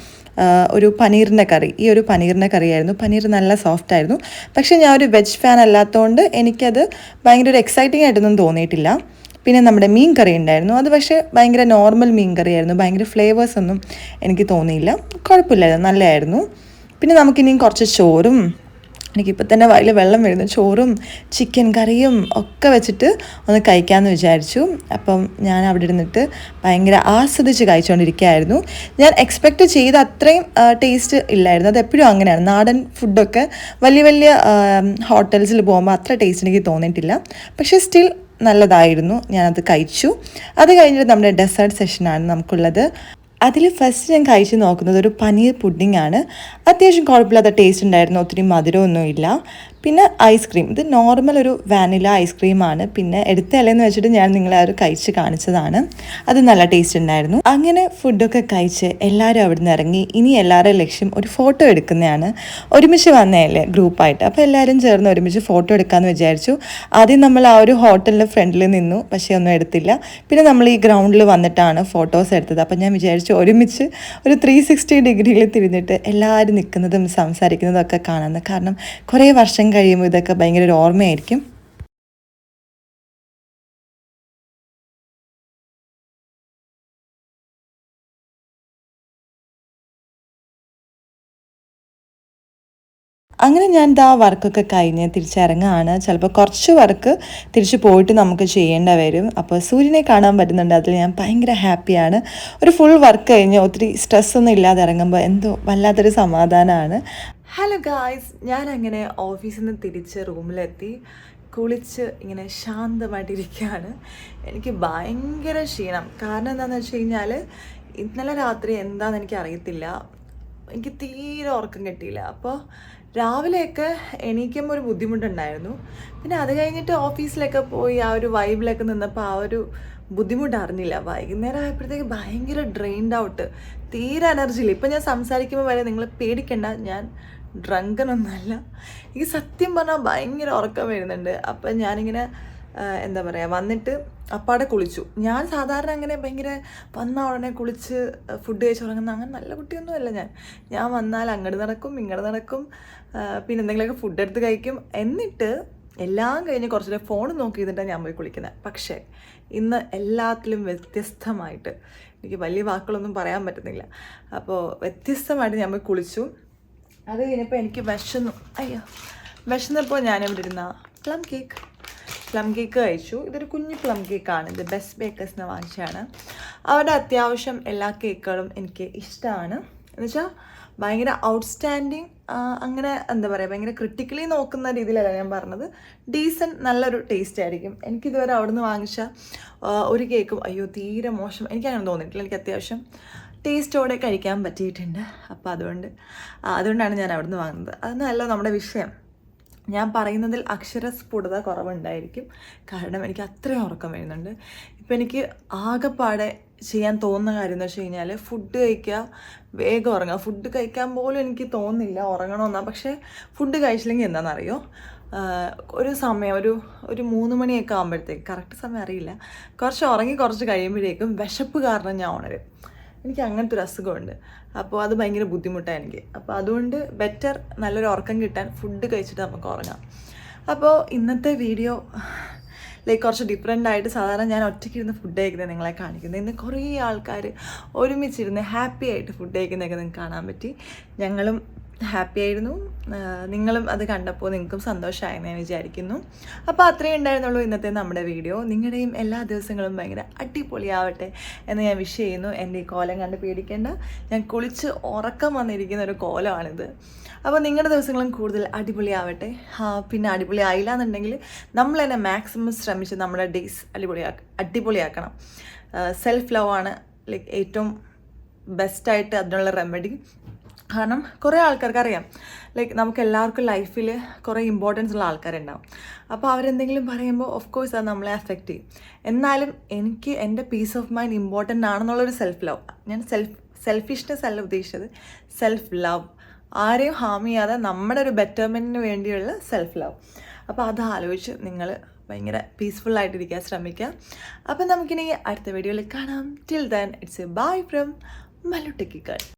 ഒരു പനീറിൻ്റെ കറി, ഈ ഒരു പനീറിൻ്റെ കറിയായിരുന്നു. പനീർ നല്ല സോഫ്റ്റ് ആയിരുന്നു. പക്ഷേ ഞാൻ ഒരു വെജ് ഫാൻ അല്ലാത്തതുകൊണ്ട് എനിക്കത് ഭയങ്കര ഒരു എക്സൈറ്റിംഗ് ആയിട്ടൊന്നും തോന്നിയിട്ടില്ല. പിന്നെ നമ്മുടെ മീൻ കറി ഉണ്ടായിരുന്നു, അത് പക്ഷേ ഭയങ്കര നോർമൽ മീൻ കറിയായിരുന്നു, ഭയങ്കര ഫ്ലേവേഴ്സ് ഒന്നും എനിക്ക് തോന്നിയില്ല. കുഴപ്പമില്ലായിരുന്നു, നല്ലതായിരുന്നു. പിന്നെ നമുക്കിനിയും കുറച്ച് ചോറും, എനിക്കിപ്പോൾ തന്നെ വായിൽ വെള്ളം വരുന്നു, ചോറും ചിക്കൻ കറിയും ഒക്കെ വെച്ചിട്ട് ഒന്ന് കഴിക്കാമെന്ന് വിചാരിച്ചു. അപ്പം ഞാൻ അവിടെ ഇരുന്നിട്ട് ഭയങ്കര ആസ്വദിച്ച് കഴിച്ചുകൊണ്ടിരിക്കുകയായിരുന്നു. ഞാൻ എക്സ്പെക്റ്റ് ചെയ്ത അത്രയും ടേസ്റ്റ് ഇല്ലായിരുന്നു, അത് എപ്പോഴും അങ്ങനെയാണ്. നാടൻ ഫുഡൊക്കെ വലിയ വലിയ ഹോട്ടൽസിൽ പോകുമ്പോൾ അത്ര ടേസ്റ്റ് എനിക്ക് തോന്നിയിട്ടില്ല, പക്ഷേ സ്റ്റിൽ നല്ലതായിരുന്നു, ഞാനത് കഴിച്ചു. അത് കഴിഞ്ഞിട്ട് നമ്മുടെ ഡെസേർട്ട് സെഷനാണ് നമുക്കുള്ളത്. അതിൽ ഫസ്റ്റ് ഞാൻ കഴിച്ച് നോക്കുന്നത് ഒരു പനീർ പുഡിംഗ് ആണ്. അത്യാവശ്യം കുഴപ്പമില്ലാത്ത ടേസ്റ്റ് ഉണ്ടായിരുന്നു, ഒത്തിരി മധുരമൊന്നും ഇല്ല. പിന്നെ ഐസ്ക്രീം, ഇത് നോർമൽ ഒരു വാനില ഐസ്ക്രീമാണ്. പിന്നെ എടുത്ത ഇലയെന്ന് വെച്ചിട്ട് ഞാൻ നിങ്ങളെ ഒരു കഴിച്ച് കാണിച്ചതാണ്, അത് നല്ല ടേസ്റ്റ് ഉണ്ടായിരുന്നു. അങ്ങനെ ഫുഡൊക്കെ കഴിച്ച് എല്ലാവരും അവിടെ നിന്ന് ഇറങ്ങി. ഇനി എല്ലാവരുടെയും ലക്ഷ്യം ഒരു ഫോട്ടോ എടുക്കുന്നതാണ്. ഒരുമിച്ച് വന്നതല്ലേ ഗ്രൂപ്പായിട്ട്, അപ്പോൾ എല്ലാവരും ചേർന്ന് ഒരുമിച്ച് ഫോട്ടോ എടുക്കാമെന്ന് വിചാരിച്ചു. ആദ്യം നമ്മൾ ആ ഒരു ഹോട്ടലിൻ്റെ ഫ്രണ്ടിൽ നിന്നു, പക്ഷേ ഒന്നും എടുത്തില്ല. പിന്നെ നമ്മൾ ഈ ഗ്രൗണ്ടിൽ വന്നിട്ടാണ് ഫോട്ടോസ് എടുത്തത്. അപ്പോൾ ഞാൻ വിചാരിച്ചു ഒരുമിച്ച് ഒരു 360 ഡിഗ്രിയിൽ തിരിഞ്ഞിട്ട് എല്ലാവരും നിൽക്കുന്നതും സംസാരിക്കുന്നതും ഒക്കെ കാണുന്നത്, കാരണം കുറേ വർഷം കഴിയുമ്പോൾ ഇതൊക്കെ ഭയങ്കര ഒരു ഓർമ്മയായിരിക്കും. അങ്ങനെ ഞാൻ വർക്കൊക്കെ കഴിഞ്ഞ് തിരിച്ചിറങ്ങുകയാണ്. ചിലപ്പോൾ കുറച്ച് വർക്ക് തിരിച്ച് പോയിട്ട് നമുക്ക് ചെയ്യേണ്ട വരും. അപ്പോൾ സൂര്യനെ കാണാൻ പറ്റുന്നുണ്ട്, അതിൽ ഞാൻ ഭയങ്കര ഹാപ്പിയാണ്. ഒരു ഫുൾ വർക്ക് കഴിഞ്ഞ് ഒത്തിരി സ്ട്രെസ്സൊന്നും ഇല്ലാതെ ഇറങ്ങുമ്പോൾ എന്തോ വല്ലാത്തൊരു സമാധാനമാണ്. ഹലോ ഗായ്സ്, ഞാൻ അങ്ങനെ ഓഫീസിൽ നിന്ന് തിരിച്ച് റൂമിലെത്തി, കുളിച്ച് ഇങ്ങനെ ശാന്തമായിട്ടിരിക്കുകയാണ്. എനിക്ക് ഭയങ്കര ക്ഷീണം. കാരണം എന്താണെന്ന് വെച്ച് കഴിഞ്ഞാൽ ഇന്നലെ രാത്രി എന്താണെന്ന് എനിക്ക് അറിയത്തില്ല, എനിക്ക് തീരെ ഉറക്കം കിട്ടിയില്ല. അപ്പോൾ രാവിലെയൊക്കെ എണീക്കുമ്പോൾ ഒരു ബുദ്ധിമുട്ടുണ്ടായിരുന്നു. പിന്നെ അത് കഴിഞ്ഞിട്ട് ഓഫീസിലൊക്കെ പോയി ആ ഒരു വൈബിലൊക്കെ നിന്നപ്പോൾ ആ ഒരു ബുദ്ധിമുട്ട് അറിഞ്ഞില്ല. വൈകുന്നേരം ആയപ്പോഴത്തേക്ക് ഭയങ്കര ഡ്രെയിൻഡ് ഔട്ട്, തീരെ എനർജി ഇല്ല. ഇപ്പം ഞാൻ സംസാരിക്കുമ്പോൾ വരെ നിങ്ങൾ പേടിക്കണ്ട, ഞാൻ ഡ്രങ്കനൊന്നുമല്ല. എനിക്ക് സത്യം പറഞ്ഞാൽ ഭയങ്കര ഉറക്കം വരുന്നുണ്ട്. അപ്പം ഞാനിങ്ങനെ എന്താ പറയുക, വന്നിട്ട് അപ്പാടെ കുളിച്ചു. ഞാൻ സാധാരണ അങ്ങനെ ഭയങ്കര വന്ന ഉടനെ കുളിച്ച് ഫുഡ് കഴിച്ച് ഉറങ്ങുന്ന അങ്ങനെ നല്ല കുട്ടിയൊന്നുമല്ല ഞാൻ വന്നാൽ അങ്ങോട്ട് നടക്കും ഇങ്ങോട്ട് നടക്കും, പിന്നെ എന്തെങ്കിലുമൊക്കെ ഫുഡ് എടുത്ത് കഴിക്കും. എന്നിട്ട് എല്ലാം കഴിഞ്ഞ് കുറച്ച് ഫോൺ നോക്കി ചെയ്തിട്ടാണ് ഞാൻ പോയി കുളിക്കുന്നത്. പക്ഷേ ഇന്ന് എല്ലാത്തിലും വ്യത്യസ്തമായിട്ട്, എനിക്ക് വലിയ വാക്കുകളൊന്നും പറയാൻ പറ്റുന്നില്ല, അപ്പോൾ വ്യത്യസ്തമായിട്ട് ഞാൻ പോയി കുളിച്ചു. അത് കഴിഞ്ഞപ്പോൾ എനിക്ക് വിശന്നപ്പോൾ ഞാനിവിടെ ഇരുന്ന പ്ലം കേക്ക് കഴിച്ചു. ഇതൊരു കുഞ്ഞു പ്ലം കേക്കാണ്, ഇത് ബെസ്റ്റ് ബേക്കേഴ്സ് എന്ന് വാങ്ങിച്ചാണ്. അവരുടെ അത്യാവശ്യം എല്ലാ കേക്കുകളും എനിക്ക് ഇഷ്ടമാണ്. എന്നുവെച്ചാൽ ഭയങ്കര ഔട്ട്സ്റ്റാൻഡിങ്, അങ്ങനെ എന്താ പറയുക, ഭയങ്കര ക്രിട്ടിക്കലി നോക്കുന്ന രീതിയിലല്ല ഞാൻ പറഞ്ഞത്, ഡീസൻറ്റ് നല്ലൊരു ടേസ്റ്റ് ആയിരിക്കും. എനിക്കിതുവരെ അവിടെ നിന്ന് വാങ്ങിച്ച ഒരു കേക്കും അയ്യോ തീരെ മോശം എനിക്കങ്ങനെ തോന്നിയിട്ടില്ല. എനിക്ക് അത്യാവശ്യം ടേസ്റ്റോടെ കഴിക്കാൻ പറ്റിയിട്ടുണ്ട്. അപ്പോൾ അതുകൊണ്ടാണ് ഞാൻ അവിടെ നിന്ന് വാങ്ങുന്നത്. അതൊന്നുമല്ല നമ്മുടെ വിഷയം. ഞാൻ പറയുന്നതിൽ അക്ഷരസ്ഫുടത കുറവുണ്ടായിരിക്കും, കാരണം എനിക്ക് അത്രയും ഉറക്കം വരുന്നുണ്ട്. ഇപ്പം എനിക്ക് ആകെപ്പാടെ ചെയ്യാൻ തോന്നുന്ന കാര്യം എന്ന് വെച്ച് കഴിഞ്ഞാൽ ഫുഡ് കഴിക്കുക, വേഗം ഉറങ്ങുക. ഫുഡ് കഴിക്കാൻ പോലും എനിക്ക് തോന്നുന്നില്ല ഉറങ്ങണമെന്നാണ്. പക്ഷേ ഫുഡ് കഴിച്ചില്ലെങ്കിൽ എന്താണെന്നറിയോ, ഒരു സമയം ഒരു 3 മണിയൊക്കെ ആകുമ്പോഴത്തേക്ക്, കറക്റ്റ് സമയം അറിയില്ല, കുറച്ച് ഉറങ്ങി കുറച്ച് കഴിയുമ്പോഴേക്കും വിശപ്പ് കാരണം ഞാൻ ഉണരും. എനിക്ക് അങ്ങനത്തെ ഒരു അസുഖമുണ്ട്. അപ്പോൾ അത് ഭയങ്കര ബുദ്ധിമുട്ടാണ് എനിക്ക്. അപ്പോൾ അതുകൊണ്ട് ബെറ്റർ നല്ലൊരു ഉറക്കം കിട്ടാൻ ഫുഡ് കഴിച്ചിട്ട് നമുക്ക് ഉറങ്ങാം. അപ്പോൾ ഇന്നത്തെ വീഡിയോ കുറച്ച് ഡിഫറെൻ്റ് ആയിട്ട് സാധാരണ ഞാൻ ഒറ്റയ്ക്ക് ഇരുന്ന് ഫുഡ് കഴിക്കുന്നത് നിങ്ങളെ കാണിക്കുന്നത്. ഇന്ന് കുറേ ആൾക്കാർ ഒരുമിച്ചിരുന്ന് ഹാപ്പി ആയിട്ട് ഫുഡ് കഴിക്കുന്നതൊക്കെ നിങ്ങൾക്ക് കാണാൻ പറ്റി. ഞങ്ങളും ഹാപ്പി ആയിരുന്നു. നിങ്ങളും അത് കണ്ടപ്പോൾ നിങ്ങൾക്കും സന്തോഷമായെന്ന് ഞാൻ വിചാരിക്കുന്നു. അപ്പോൾ അത്രയും ഉണ്ടായിരുന്നുള്ളൂ ഇന്നത്തെ നമ്മുടെ വീഡിയോ. നിങ്ങളുടെയും എല്ലാ ദിവസങ്ങളും ഭയങ്കര അടിപൊളിയാവട്ടെ എന്ന് ഞാൻ വിഷ് ചെയ്യുന്നു. എൻ്റെ ഈ കോലം കണ്ട് പേടിക്കേണ്ട, ഞാൻ കുളിച്ച് ഉറക്കം വന്നിരിക്കുന്ന ഒരു കോലമാണിത്. അപ്പോൾ നിങ്ങളുടെ ദിവസങ്ങളും കൂടുതൽ അടിപൊളിയാവട്ടെ. പിന്നെ അടിപൊളി ആയില്ല എന്നുണ്ടെങ്കിൽ നമ്മൾ തന്നെ മാക്സിമം ശ്രമിച്ച് നമ്മുടെ ഡേയ്സ് അടിപൊളിയാക്കണം. സെൽഫ് ലവ് ആണ് ഏറ്റവും ബെസ്റ്റായിട്ട് അതിനുള്ള റെമഡി. കാരണം കുറേ ആൾക്കാർക്ക് അറിയാം, നമുക്ക് എല്ലാവർക്കും ലൈഫിൽ കുറേ ഇമ്പോർട്ടൻസ് ഉള്ള ആൾക്കാരുണ്ടാവും. അപ്പോൾ അവരെന്തെങ്കിലും പറയുമ്പോൾ ഓഫ് കോഴ്സ് അത് നമ്മളെ അഫക്റ്റ് ചെയ്യും. എന്നാലും എനിക്ക് എൻ്റെ പീസ് ഓഫ് മൈൻഡ് ഇമ്പോർട്ടൻ്റ് ആണെന്നുള്ളൊരു സെൽഫ് ലവ്, ഞാൻ സെൽഫിഷ്നെസ് അല്ല ഉദ്ദേശിച്ചത്, സെൽഫ് ലവ്. ആരെയും ഹാം ചെയ്യാതെ നമ്മുടെ ഒരു ബെറ്റർമെൻറ്റിന് വേണ്ടിയുള്ള സെൽഫ് ലവ്. അപ്പോൾ അത് ആലോചിച്ച് നിങ്ങൾ ഭയങ്കര പീസ്ഫുള്ളായിട്ടിരിക്കാൻ ശ്രമിക്കുക. അപ്പം നമുക്കിനി അടുത്ത വീഡിയോയിൽ കാണാം. Till then it's A bye from Mallu techie girl.